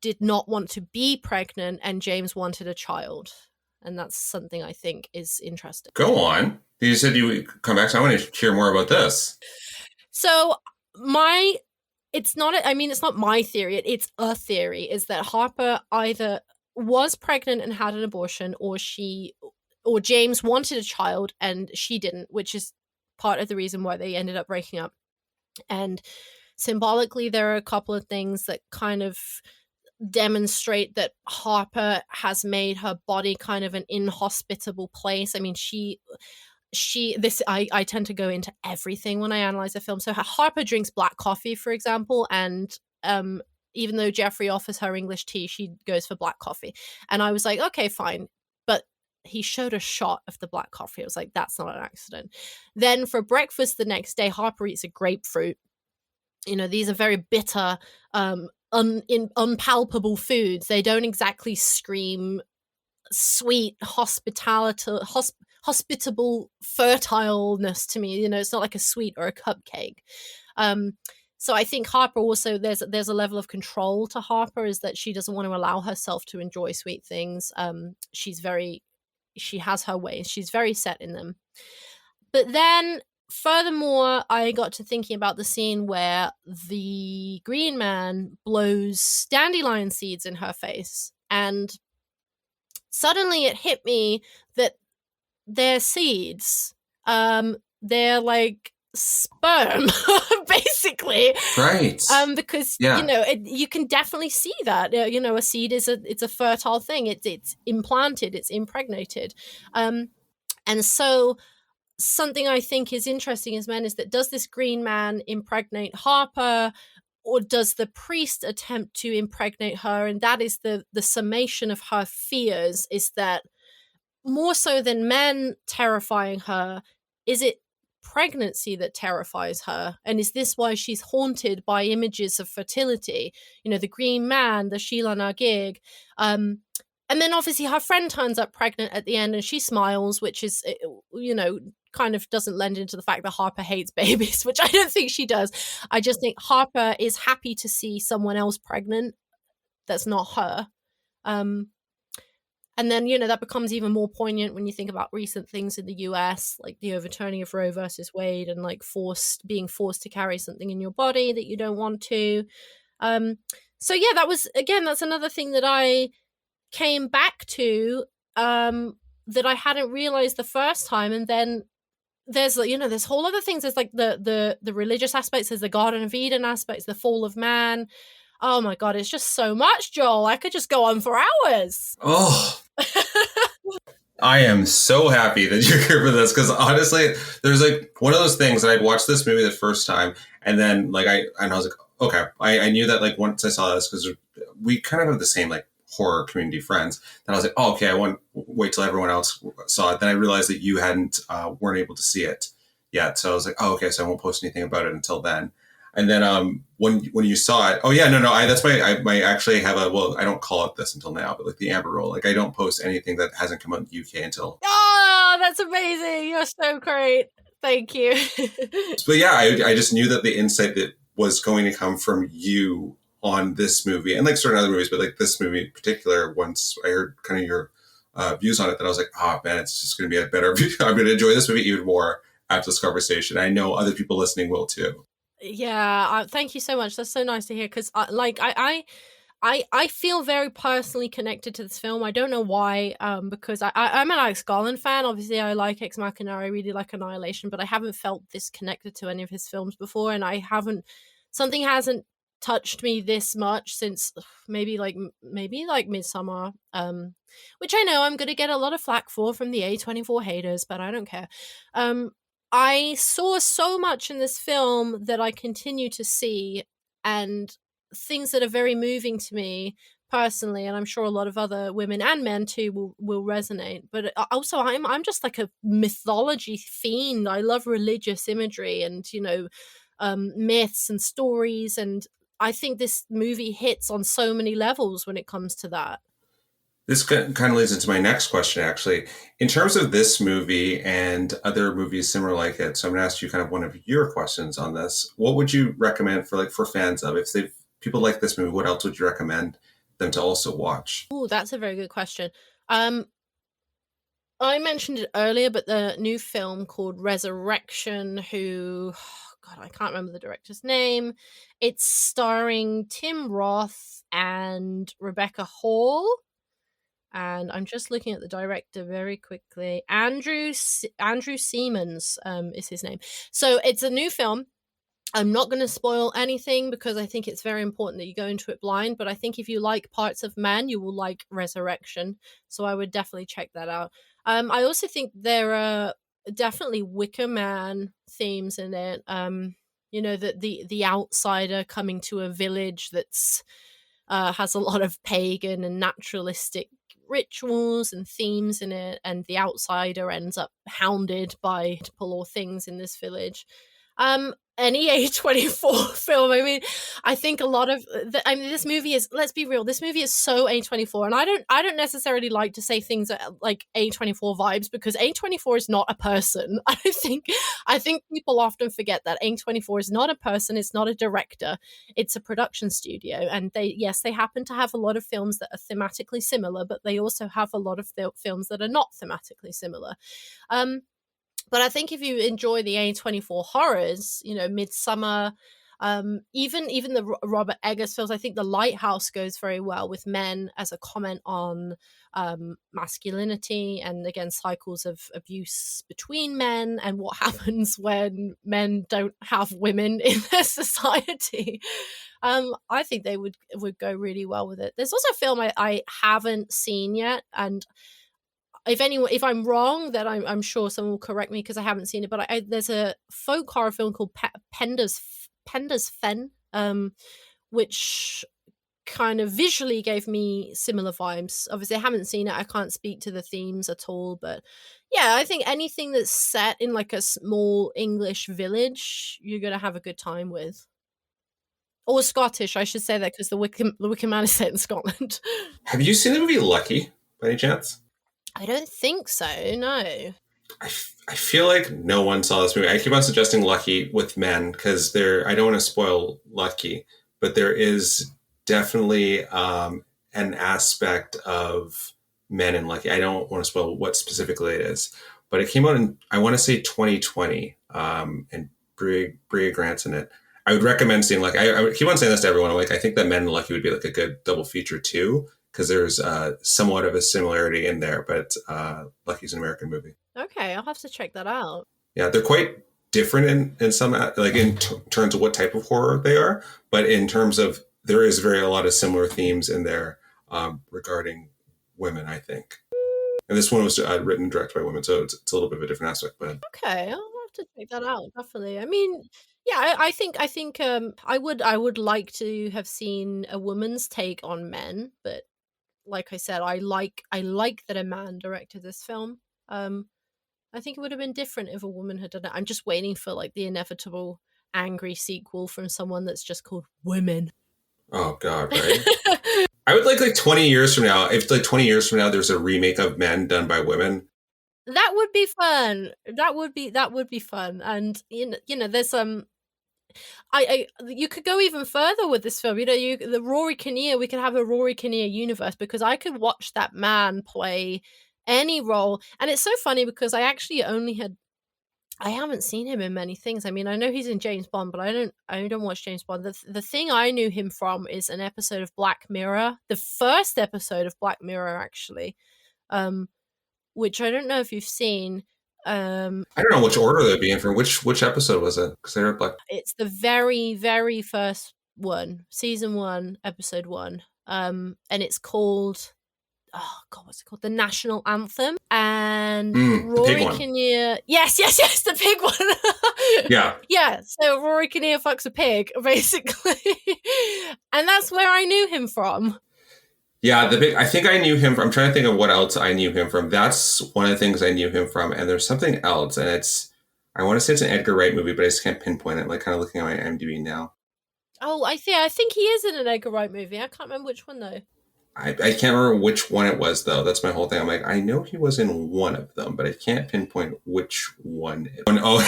did not want to be pregnant and James wanted a child. And that's something I think is interesting. Go on. You said you would come back, so I want to hear more about this. So it's not my theory, it's a theory, is that Harper either was pregnant and had an abortion, or James wanted a child and she didn't, which is part of the reason why they ended up breaking up. And symbolically, there are a couple of things that kind of demonstrate that Harper has made her body kind of an inhospitable place. I mean, I tend to go into everything when I analyze a film. So Harper drinks black coffee, for example, and even though Jeffrey offers her English tea, she goes for black coffee. And I was like, okay, fine. But he showed a shot of the black coffee. I was like, that's not an accident. Then for breakfast the next day, Harper eats a grapefruit. These are very bitter, unpalpable foods. They don't exactly scream sweet hospitable fertileness to me. It's not like a sweet or a cupcake. So I think Harper also, there's a level of control to Harper, is that she doesn't want to allow herself to enjoy sweet things. She has her ways. She's very set in them. But then furthermore, I got to thinking about the scene where the Green Man blows dandelion seeds in her face. And suddenly it hit me that they're seeds. They're like sperm, basically. Right. Because, you can definitely see that. A seed it's a fertile thing. It's implanted, it's impregnated. And so something I think is interesting as men is that, does this Green Man impregnate Harper, or does the priest attempt to impregnate her? And that is the summation of her fears, is that more so than men terrifying her, is it pregnancy that terrifies her? And is this why she's haunted by images of fertility? The Green Man, the Sheila na gig. And then obviously her friend turns up pregnant at the end and she smiles, which is, kind of doesn't lend into the fact that Harper hates babies, which I don't think she does. I just think Harper is happy to see someone else pregnant that's not her. And then, that becomes even more poignant when you think about recent things in the US, like the overturning of Roe versus Wade, and like being forced to carry something in your body that you don't want to. So yeah, that's another thing that I came back to, that I hadn't realized the first time. And then there's there's whole other things. There's like the religious aspects, there's the Garden of Eden aspects, the fall of man. Oh my God, it's just so much, Joel. I could just go on for hours. Oh, I am so happy that you're here for this, because honestly, there's like one of those things that I'd watched this movie the first time, and then I was like, okay, I knew that like once I saw this, because we kind of have the same like horror community friends, that I was like, oh, okay, I want to wait till everyone else saw it. Then I realized that you weren't able to see it yet, so I was like, oh, okay, so I won't post anything about it until then. And then when you saw it, oh yeah, no, that's my actually have I don't call it this until now, but like the Amber Roll, like I don't post anything that hasn't come out in the UK until. Oh, that's amazing! You're so great. Thank you. But yeah, I just knew that the insight that was going to come from you on this movie, and like certain other movies, but like this movie in particular, once I heard kind of your views on it, that I was like, oh man, it's just going to be a better. I'm going to enjoy this movie even more after this conversation. I know other people listening will too. Yeah, thank you so much. That's so nice to hear, because I feel very personally connected to this film. I don't know why, because I'm an Alex Garland fan. Obviously, I like Ex Machina. I really like Annihilation, but I haven't felt this connected to any of his films before, and something hasn't touched me this much since maybe like Midsommar, which I know I'm going to get a lot of flack from the A24 haters, but I don't care. I saw so much in this film that I continue to see, and things that are very moving to me personally, and I'm sure a lot of other women and men too will resonate. But also, I'm just like a mythology fiend. I love religious imagery, and myths and stories, and I think this movie hits on so many levels when it comes to that. This kind of leads into my next question, actually. In terms of this movie and other movies similar like it, so I'm going to ask you kind of one of your questions on this. What would you recommend for fans of? If people like this movie, what else would you recommend them to also watch? Oh, that's a very good question. I mentioned it earlier, but the new film called Resurrection, God, I can't remember the director's name. It's starring Tim Roth and Rebecca Hall. And I'm just looking at the director very quickly. Andrew Siemens is his name. So it's a new film. I'm not going to spoil anything because I think it's very important that you go into it blind. But I think if you like Parts of Man, you will like Resurrection. So I would definitely check that out. I also think there are definitely Wicker Man themes in it. The outsider coming to a village that's has a lot of pagan and naturalistic rituals and themes in it, and the outsider ends up hounded by multiple or things in this village. Any A24 film, I mean, I think a lot of this movie is, let's be real, this movie is so A24, and I don't necessarily like to say things that are like A24 vibes, because A24 is not a person. I think people often forget that A24 is not a person, it's not a director, it's a production studio, and they happen to have a lot of films that are thematically similar, but they also have a lot of films that are not thematically similar. But I think if you enjoy the A24 horrors, Midsummer, even the Robert Eggers films, I think The Lighthouse goes very well with men as a comment on masculinity and, again, cycles of abuse between men and what happens when men don't have women in their society. I think they would go really well with it. There's also a film I haven't seen yet, and if I'm wrong, then I'm sure someone will correct me because I haven't seen it. But there's a folk horror film called Penda's Fen, which kind of visually gave me similar vibes. Obviously, I haven't seen it. I can't speak to the themes at all. But yeah, I think anything that's set in like a small English village, you're going to have a good time with. Or Scottish, I should say that, because the Wicker Man is set in Scotland. Have you seen the movie Lucky, by any chance? I don't think so, no. I feel like no one saw this movie. I keep on suggesting Lucky with men because I don't want to spoil Lucky, but there is definitely an aspect of men in Lucky. I don't want to spoil what specifically it is, but it came out in, I want to say 2020, and Brea Grant's in it. I would recommend seeing Lucky. I keep on saying this to everyone. I'm like, I think that Men in Lucky would be like a good double feature too, because there's somewhat of a similarity in there, but Lucky's an American movie. Okay, I'll have to check that out. Yeah, they're quite different in some, like in terms of what type of horror they are, but in terms of, there is a lot of similar themes in there regarding women, I think. And this one was written and directed by women, so it's a little bit of a different aspect. But okay, I'll have to check that out, definitely. I mean, yeah, I think I would like to have seen a woman's take on men, but like I said, I like that a man directed this film. I think it would have been different if a woman had done it. I'm just waiting for like the inevitable angry sequel from someone that's just called Women. Oh God, right? I would like 20 years from now, if like 20 years from now there's a remake of Men done by women. That would be fun. That would be fun. And there's you could go even further with this film. The Rory Kinnear, we could have a Rory Kinnear universe, because I could watch that man play any role. And it's so funny because I haven't seen him in many things. I mean, I know he's in James Bond, but I don't watch James Bond. The thing I knew him from is an episode of Black Mirror, the first episode of Black Mirror, actually, which I don't know if you've seen. I don't know which order they'd be in for. Which episode was it? Because they were like, it's the very, very first one, season 1, episode 1, and it's called, oh God, what's it called? The National Anthem. And Rory Kinnear, yes, the pig one. Yeah. So Rory Kinnear fucks a pig, basically, and that's where I knew him from. Yeah, I think I knew him from, I'm trying to think of what else I knew him from. That's one of the things I knew him from. And there's something else, and it's, I want to say it's an Edgar Wright movie, but I just can't pinpoint it. I'm like kind of looking at my IMDb now. Oh, I think he is in an Edgar Wright movie. I can't remember which one though. I can't remember which one it was though. That's my whole thing. I'm like, I know he was in one of them, but I can't pinpoint which one. Oh,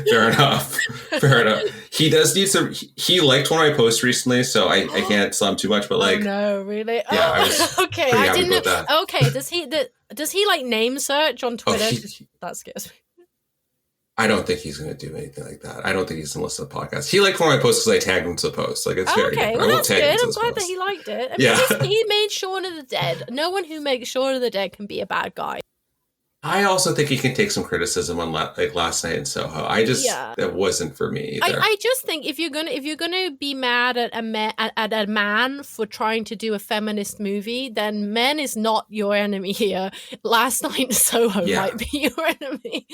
fair enough. Fair enough. He does need some. He liked one of my posts recently, so I can't slam too much. But like, oh no, really? Yeah, oh, I was okay. pretty I happy didn't about know. that. Okay, does he like name search on Twitter? That scares me. I don't think he's going to do anything like that. I don't think he's going to listen to the podcast. He liked one of my posts because I tagged him to the post. Like, it's very different. Well, I will that's tag good. him to I'm this glad post. that he liked it. I mean, Yeah. he made Shaun of the Dead. No one who makes Shaun of the Dead can be a bad guy. I also think he can take some criticism on like Last Night in Soho. That wasn't for me either. I just think if you're gonna be mad at a man for trying to do a feminist movie, then men is not your enemy here. Last Night in Soho might be your enemy.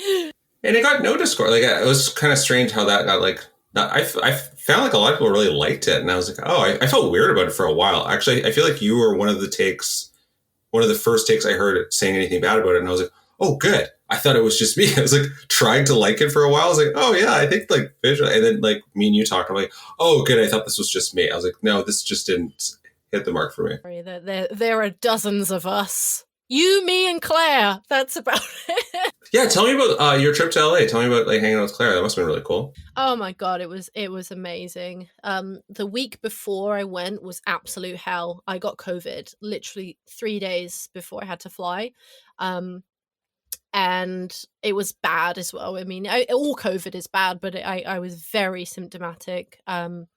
And it got no Discord. Like, it was kind of strange how that got like. I found like a lot of people really liked it, and I was like, oh, I felt weird about it for a while. Actually, I feel like you were one of the first takes I heard saying anything bad about it, and I was like, oh, good. I thought it was just me. I was like trying to like it for a while. I was like, oh yeah, I think like visually, and then like me and you talked. I'm like, oh, good. I thought this was just me. I was like, no, this just didn't hit the mark for me. There are dozens of us. You, me, and Claire. That's about it. Yeah, tell me about your trip to LA. Tell me about like hanging out with Claire. That must have been really cool. Oh my god, it was amazing. The week before I went was absolute hell. I got COVID literally 3 days before I had to fly. And it was bad as well. I mean, all COVID is bad, but I was very symptomatic. And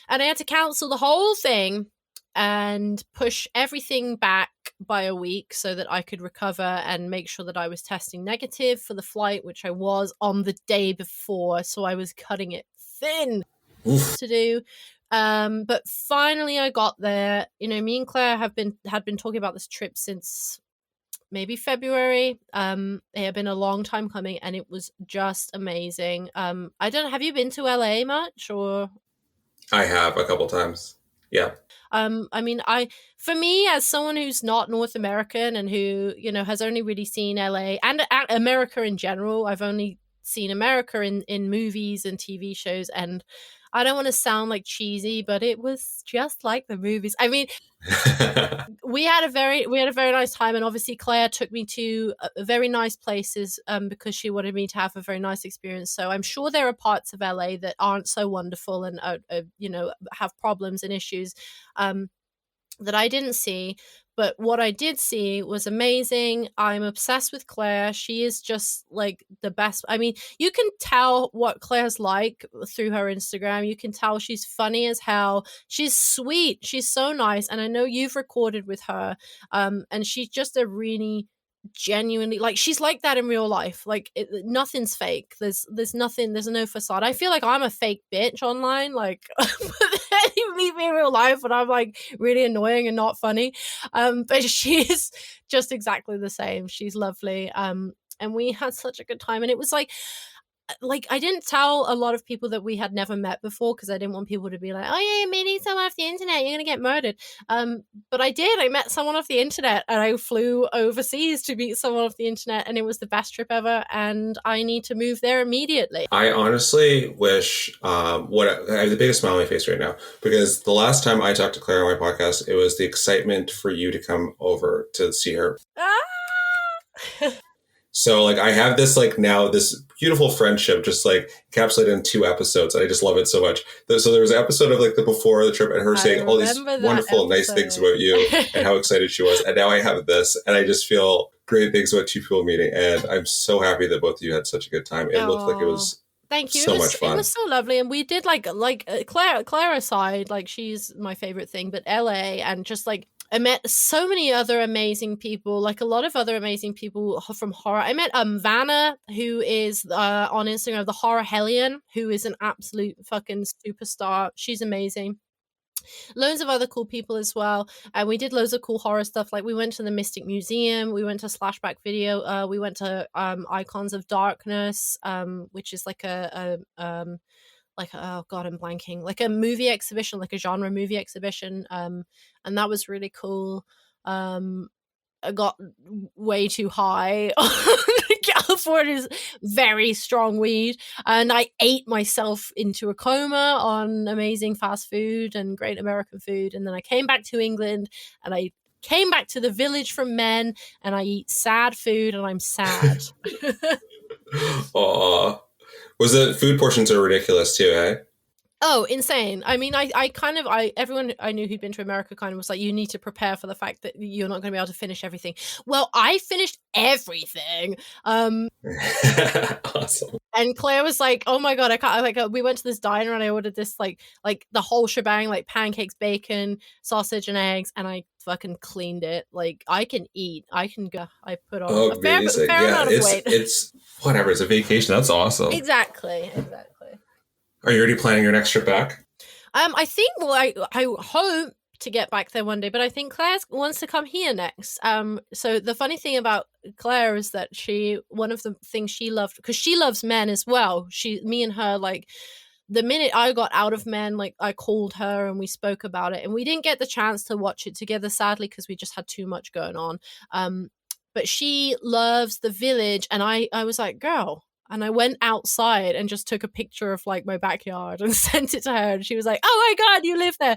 I had to cancel the whole thing and push everything back by a week so that I could recover and make sure that I was testing negative for the flight, which I was on the day before. So I was cutting it thin to do. But finally I got there. You know, me and Claire had been talking about this trip since maybe February. It had been a long time coming, and it was just amazing. I don't know, have you been to LA much? Or I have a couple times. Yeah. I mean, for me, as someone who's not North American and who, you know, has only really seen LA and America in general, I've only seen America in movies and TV shows, and I don't want to sound like cheesy, but it was just like the movies. I mean, we had a very nice time, and obviously Claire took me to very nice places because she wanted me to have a very nice experience. So I'm sure there are parts of LA that aren't so wonderful and you know, have problems and issues that I didn't see. But what I did see was amazing. I'm obsessed with Claire. She is just like the best. I mean, you can tell what Claire's like through her Instagram. You can tell she's funny as hell. She's sweet. She's so nice. And I know you've recorded with her. And she's just a really genuinely, like, she's like that in real life. Like, nothing's fake. There's nothing, there's no facade. I feel like I'm a fake bitch online, like, but then you meet me in real life and I'm like really annoying and not funny. But she's just exactly the same. She's lovely. And we had such a good time, and it was like I didn't tell a lot of people that we had never met before because I didn't want people to be like, oh yeah, you're meeting someone off the internet, you're gonna get murdered. But I did. I met someone off the internet, and I flew overseas to meet someone off the internet, and it was the best trip ever, and I need to move there immediately. I honestly wish I have the biggest smile on my face right now, because the last time I talked to Claire on my podcast, it was the excitement for you to come over to see her. So like I have this like now this beautiful friendship just like encapsulated in 2 episodes, and I just love it so much. So there was an episode of like the before the trip and her saying all these wonderful nice things about you and how excited she was, and now I have this, and I just feel great things about 2 people meeting, and I'm so happy that both of you had such a good time. It looked like it was Thank you. So much fun. It was so lovely, and we did like Claire aside, like she's my favorite thing, but LA and just like I met so many other amazing people, like a lot of other amazing people from horror. I met Vanna, who is on Instagram, the Horror Hellion, who is an absolute fucking superstar. She's amazing. Loads of other cool people as well, and we did loads of cool horror stuff. Like we went to the Mystic Museum, we went to Slashback Video, we went to Icons of Darkness, which is like oh god, I'm blanking, like a movie exhibition, like a genre movie exhibition, and that was really cool. I got way too high California's very strong weed. And I ate myself into a coma on amazing fast food and great American food. And then I came back to England and I came back to the village from men and I eat sad food and I'm sad. Aw. Was the food portions are ridiculous too, eh? Oh, insane. I mean, everyone I knew who'd been to America kind of was like, you need to prepare for the fact that you're not going to be able to finish everything. Well, I finished everything. Awesome. And Claire was like, oh my God, I can't, like, we went to this diner and I ordered this, like the whole shebang, like pancakes, bacon, sausage and eggs. And I fucking cleaned it. Like I can eat, I can go, I put on a fair amount of weight. It's whatever. It's a vacation. That's awesome. Exactly. Are you already planning your next trip back? I think, well, I hope to get back there one day, but I think Claire wants to come here next. So the funny thing about Claire is that one of the things she loved, because she loves men as well. Me and her, like, the minute I got out of Men, like, I called her and we spoke about it, and we didn't get the chance to watch it together, sadly, because we just had too much going on. But she loves The Village, and I was like, girl. And I went outside and just took a picture of like my backyard and sent it to her. And she was like, oh my God, you live there.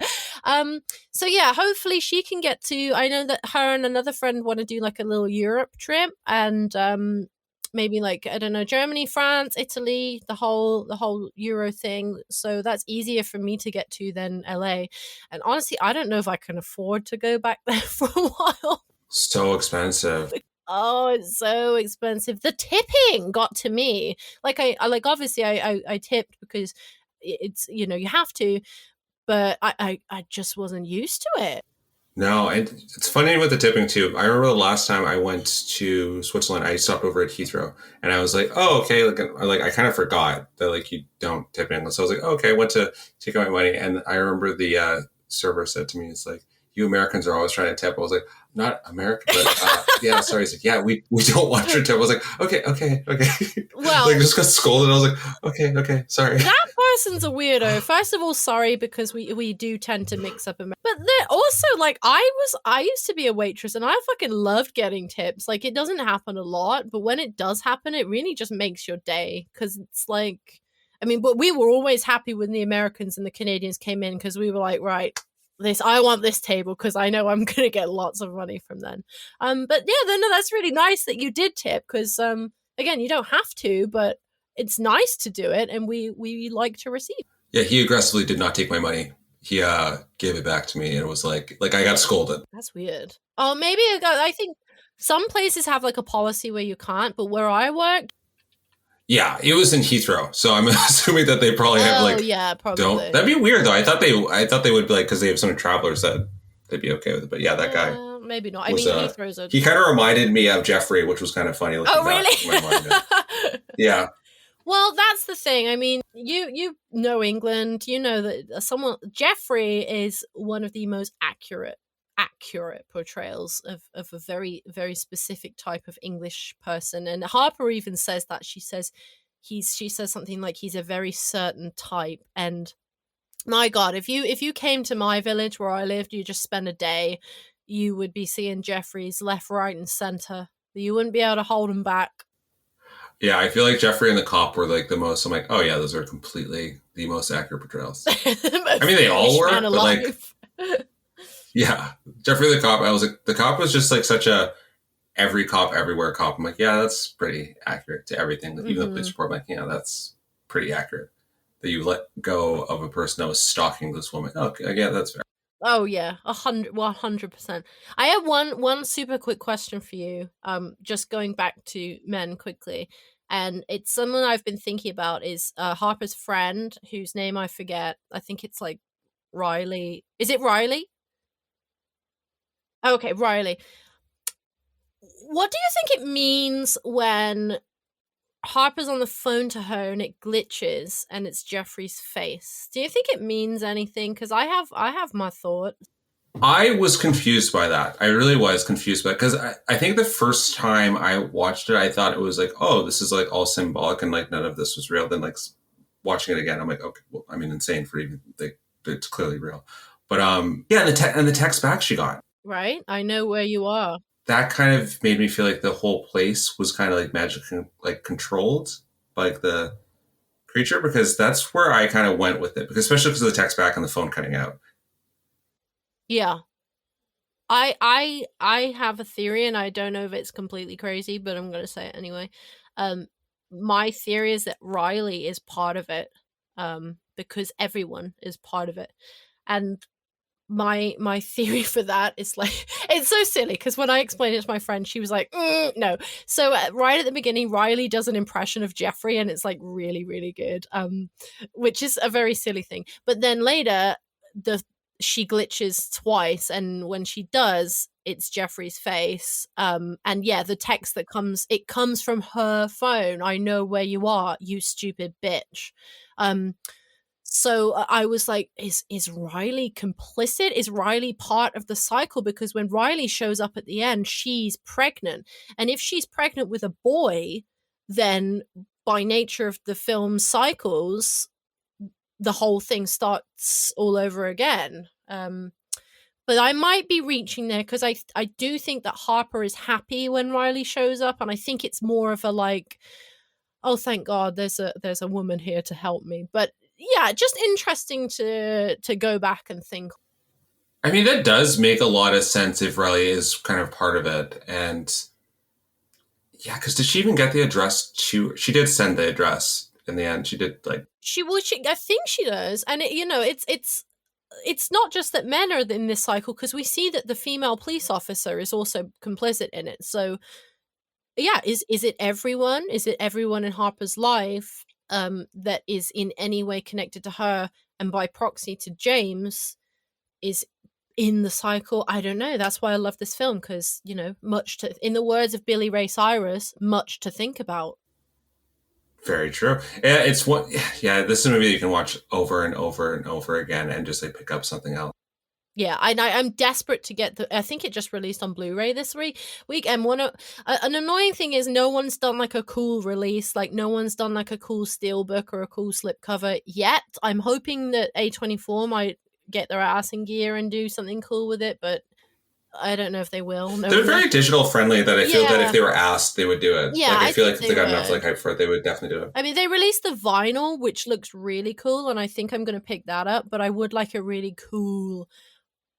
So yeah, hopefully she can get to, I know that her and another friend want to do like a little Europe trip and maybe like, I don't know, Germany, France, Italy, the whole Euro thing. So that's easier for me to get to than LA. And honestly, I don't know if I can afford to go back there for a while. So expensive. Oh, it's so expensive. The tipping got to me. Like obviously I tipped because it's, you know, you have to, but I just wasn't used to it. No, and it's funny with the tipping too. I remember the last time I went to Switzerland, I stopped over at Heathrow and I was like, oh, okay. Like I kind of forgot that like you don't tip in England. So I was like, oh, okay, I went to take out my money. And I remember the server said to me, it's like, you Americans are always trying to tip. I was like, not American, but yeah, sorry. He's like, yeah, we don't want your tip. I was like, okay. Well, like just got scolded. I was like, okay, sorry. That person's a weirdo. First of all, sorry, because we do tend to mix up America. But they're also like, I used to be a waitress and I fucking loved getting tips. Like it doesn't happen a lot, but when it does happen, it really just makes your day. Cause it's like, I mean, but we were always happy when the Americans and the Canadians came in because we were like, right, I want this table because I know I'm going to get lots of money from them. But yeah, no, that's really nice that you did tip because, again, you don't have to, but it's nice to do it and we like to receive. Yeah, he aggressively did not take my money. He gave it back to me and it was like I got scolded. That's weird. Oh, maybe I think some places have like a policy where you can't, but where I work, yeah, it was in Heathrow, so I'm assuming that they probably have like. Yeah, probably. Don't. That'd be weird though. I thought they would be like because they have so many travelers that they'd be okay with it. But yeah, that guy. Maybe not. I mean, Heathrow's okay. He kind of reminded me of Jeffrey, which was kind of funny. Oh, really? Yeah. Well, that's the thing. I mean, you know England. You know that Jeffrey is one of the most accurate portrayals of a very, very specific type of English person. And Harper even says that. She says something like he's a very certain type. And my God, if you came to my village where I lived, you just spend a day, you would be seeing Jeffreys left, right, and center. You wouldn't be able to hold him back. Yeah, I feel like Jeffrey and the cop were like the most. I'm like, oh yeah, those are completely the most accurate portrayals. I mean, they all were, but like, yeah, Jeffrey the cop. I was like, the cop was just like such a every cop everywhere cop. I'm like, yeah, that's pretty accurate to everything. Even the police report, I'm like, yeah, that's pretty accurate. That you let go of a person that was stalking this woman. Okay, yeah, that's fair. Oh yeah, 100%. I have one super quick question for you. Just going back to Men quickly, and it's someone I've been thinking about is Harper's friend, whose name I forget. I think it's like Riley. Is it Riley? Okay, Riley. What do you think it means when Harper's on the phone to her and it glitches and it's Jeffrey's face? Do you think it means anything? Because I have my thought. I was confused by that. I really was confused by it because I think the first time I watched it, I thought it was like, oh, this is like all symbolic and like none of this was real. Then like watching it again, I'm like, okay, well, I mean, insane for even like it's clearly real. But yeah, and the text back she got. Right, I know where you are. that kind of made me feel like the whole place was kind of like magically like controlled by like the creature, because that's where I kind of went with it, because especially because of the text back and the phone cutting out. Yeah. I have a theory, and I don't know if it's completely crazy, but I'm gonna say it anyway. Um, my theory is that Riley is part of it, because everyone is part of it, and my theory for that is like it's so silly because when I explained it to my friend, she was like, "No." So right at the beginning, Riley does an impression of Jeffrey, and it's like really, really good, which is a very silly thing. But then later, the she glitches twice, and when she does, it's Jeffrey's face. And yeah, the text that comes from her phone. "I know where you are, you stupid bitch." Um, so I was like, is Riley complicit? Is Riley part of the cycle? Because when Riley shows up at the end, she's pregnant. And if she's pregnant with a boy, then by nature of the film's cycles, the whole thing starts all over again. But I might be reaching there because I do think that Harper is happy when Riley shows up, and I think it's more of a like, oh, thank God, there's a woman here to help me. But yeah, just interesting to go back and think. I mean, that does make a lot of sense if Riley is kind of part of it. And yeah, because did she even get the address? She did send the address in the end. She did like I think she does, and it's not just that men are in this cycle, because we see that the female police officer is also complicit in it. So yeah, is it everyone? Is it everyone in Harper's life that is in any way connected to her, and by proxy to James is in the cycle? I don't know. That's why I love this film, because much to, in the words of Billy Ray Cyrus, much to think about. very true. Yeah, it's what. Yeah, this is a movie you can watch over and over and over again and just like pick up something else. Yeah, I'm desperate to get I think it just released on Blu-ray this week. And an annoying thing is no one's done like a cool release, like no one's done like a cool steelbook or a cool slipcover yet. I'm hoping that A24 might get their ass in gear and do something cool with it, but I don't know if they will. They're very digital friendly, that I feel that if they were asked, they would do it. Yeah, like I feel like if they got would. enough like hype for it, they would definitely do it. I mean, they released the vinyl, which looks really cool, and I think I'm going to pick that up, but I would like a really cool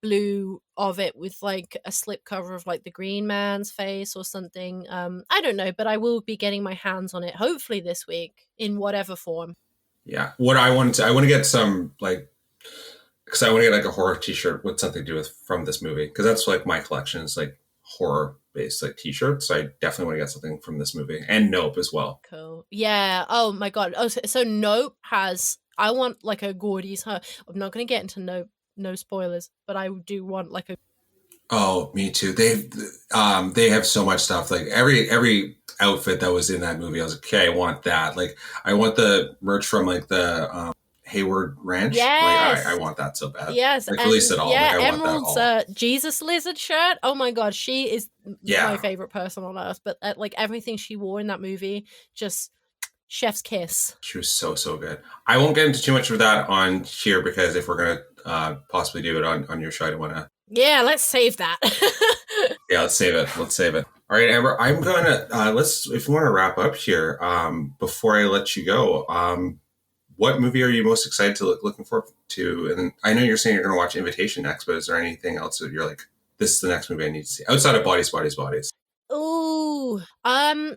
blue of it with like a slipcover of like the Green Man's face or something. I don't know, but I will be getting my hands on it hopefully this week in whatever form. Yeah, what I want to get some like, because I want to get like a horror T-shirt with something to do with from this movie, because that's like my collection is like horror based like T-shirts. So I definitely want to get something from this movie, and Nope as well. Cool. Yeah. Oh my god. Oh, so Nope has. I want like a Gordy's. I'm not going to get into Nope. No spoilers, but I do want like a. Oh, me too. They have so much stuff. Like every outfit that was in that movie, I was like, okay, I want that. Like I want the merch from like the Hayward Ranch. Yes. Like I want that so bad. Yes. Like release it all. Yeah, like, I Emerald's want that all. Jesus lizard shirt. Oh my god, she is my favorite person on earth. But like everything she wore in that movie, just chef's kiss. She was so good. I won't get into too much of that on here, because if we're gonna possibly do it on your show, I don't want to. Yeah, let's save that. Yeah, let's save it. All right, Amber. I'm gonna let's, if you want to wrap up here, before I let you go. What movie are you most excited to looking forward to? And I know you're saying you're going to watch Invitation next, but is there anything else that you're like, this is the next movie I need to see outside of Bodies? Ooh.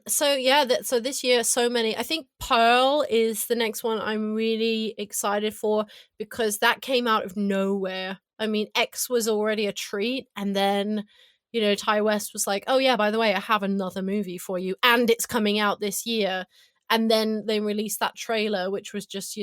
So yeah, so this year, so many. I think Pearl is the next one I'm really excited for, because that came out of nowhere. I mean, X was already a treat, and then Ty West was like, "Oh yeah, by the way, I have another movie for you, and it's coming out this year." And then they released that trailer, which was just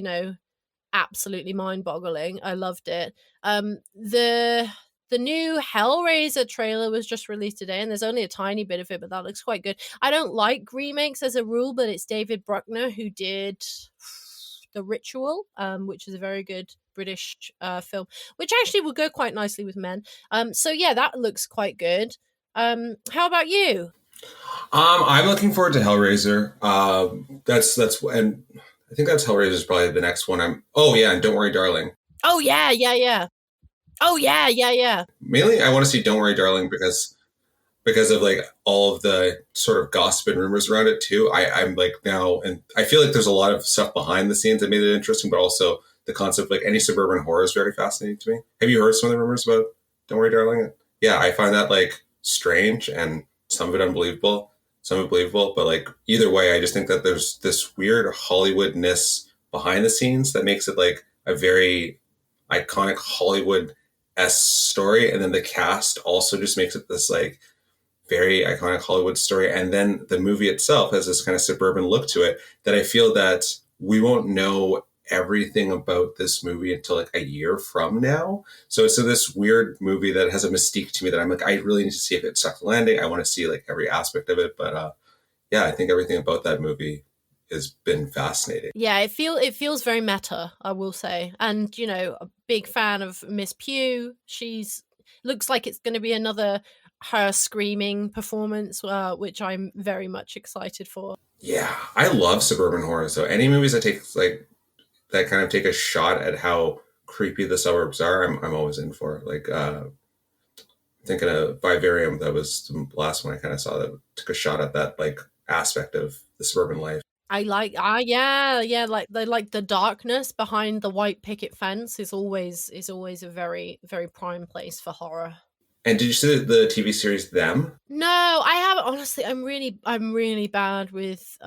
absolutely mind-boggling. I loved it. The new Hellraiser trailer was just released today, and there's only a tiny bit of it, but that looks quite good. I don't like remakes as a rule, but it's David Bruckner who did The Ritual, which is a very good British film, which actually would go quite nicely with men. So yeah, that looks quite good. How about you? I'm looking forward to Hellraiser. That's and I think that's Hellraiser is probably the next one. Oh yeah, and Don't Worry, Darling. Oh yeah. Oh yeah. Mainly, I want to see Don't Worry, Darling, because because of like all of the sort of gossip and rumors around it too. I'm like now, and I feel like there's a lot of stuff behind the scenes that made it interesting, but also the concept, like any suburban horror is very fascinating to me. Have you heard some of the rumors about Don't Worry Darling? Yeah, I find that like strange and some of it unbelievable, some of it believable, but like either way, I just think that there's this weird Hollywoodness behind the scenes that makes it like a very iconic Hollywood-esque story. And then the cast also just makes it this like very iconic Hollywood story. And then the movie itself has this kind of suburban look to it that I feel that we won't know everything about this movie until like a year from now. So it's this weird movie that has a mystique to me that I'm like, I really need to see if it's stuck landing. I want to see like every aspect of it. But yeah, I think everything about that movie has been fascinating. Yeah, it feels very meta, I will say. And, you know, a big fan of Miss Pugh. She's looks like it's going to be another her screaming performance, which I'm very much excited for. Yeah, I love suburban horror. So any movies that take like that kind of take a shot at how creepy the suburbs are, I'm always in for. Like thinking of Vivarium, that was the last one I kind of saw that took a shot at that like aspect of the suburban life. I like like the darkness behind the white picket fence is always a very, very prime place for horror. And did you see the TV series Them? No, I haven't. Honestly, I'm really bad with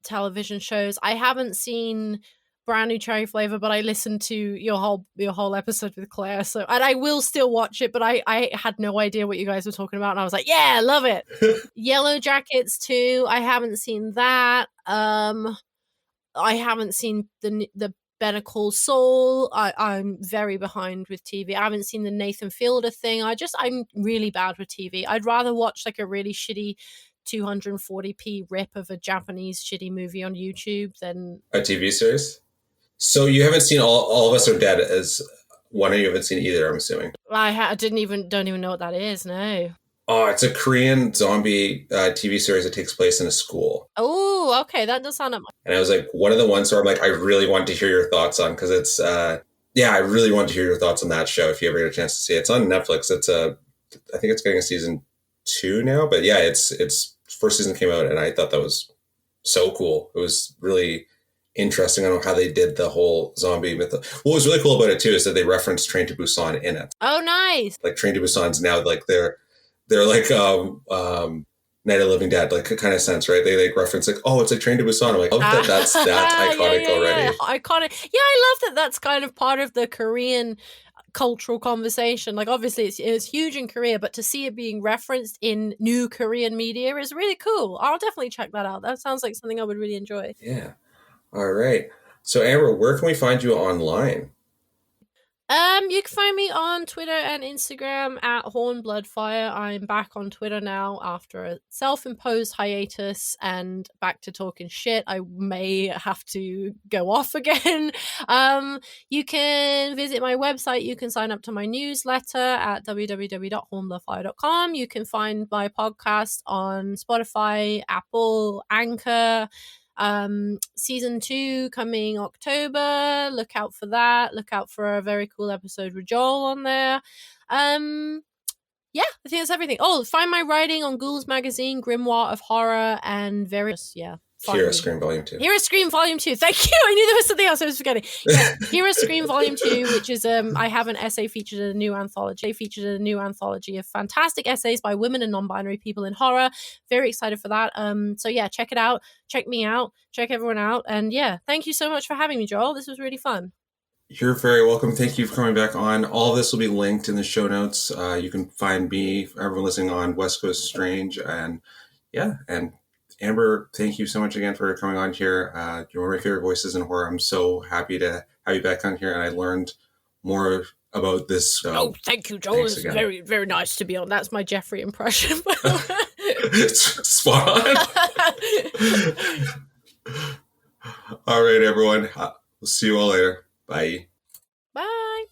television shows. I haven't seen Brand New Cherry Flavor, but I listened to your whole episode with Claire. So, and I will still watch it, but I had no idea what you guys were talking about, and I was like, yeah, love it. Yellow Jackets too. I haven't seen that. I haven't seen the Better Call Saul. I'm very behind with TV. I haven't seen the Nathan Fielder thing. I'm really bad with TV. I'd rather watch like a really shitty 240p rip of a Japanese shitty movie on YouTube than a TV series. So you haven't seen All of Us Are Dead as one, or you haven't seen either, I'm assuming. I don't even know what that is. No. Oh, it's a Korean zombie TV series that takes place in a school. Oh, okay, that does sound up. And I was like, one of the ones where I'm like, I really want to hear your thoughts on, because it's, I really want to hear your thoughts on that show if you ever get a chance to see it. It's on Netflix. I think it's getting a season 2 now, but yeah, it's first season came out, and I thought that was so cool. It was really interesting on how they did the whole zombie myth. What was really cool about it too is that they referenced Train to Busan in it. Oh, nice! Like Train to Busan's now like they're like Night of the Living Dead, like kind of sense, right? They like reference like, oh, it's like Train to Busan. I'm like, oh, that's that iconic already. Iconic. Yeah, I love that. That's kind of part of the Korean cultural conversation. Like, obviously, it's huge in Korea, but to see it being referenced in new Korean media is really cool. I'll definitely check that out. That sounds like something I would really enjoy. Yeah. All right. So, Amber, where can we find you online? You can find me on Twitter and Instagram at HornBloodFire. I'm back on Twitter now after a self-imposed hiatus and back to talking shit. I may have to go off again. You can visit my website. You can sign up to my newsletter at www.hornbloodfire.com. You can find my podcast on Spotify, Apple, Anchor. Season 2 coming October. Look out for that. Look out for a very cool episode with Joel on there. Yeah, I think that's everything. Oh, find my writing on Ghouls Magazine, Grimoire of Horror, and various Hero Scream Volume 2. Hero Scream Volume 2. Thank you. I knew there was something else I was forgetting. Yeah, Hero Scream Volume 2, which is I have an essay featured in a new anthology of fantastic essays by women and non-binary people in horror. Very excited for that. So yeah, check it out. Check me out. Check everyone out. And yeah, thank you so much for having me, Joel. This was really fun. You're very welcome. Thank you for coming back on. All of this will be linked in the show notes. You can find me, everyone listening, on West Coast Strange. And yeah, and Amber, thank you so much again for coming on here. You're one of my favorite voices in horror. I'm so happy to have you back on here, and I learned more about this. Oh, thank you, Joel. It's very, very nice to be on. That's my Jeffrey impression. Spot on. All right, everyone. We'll see you all later. Bye. Bye.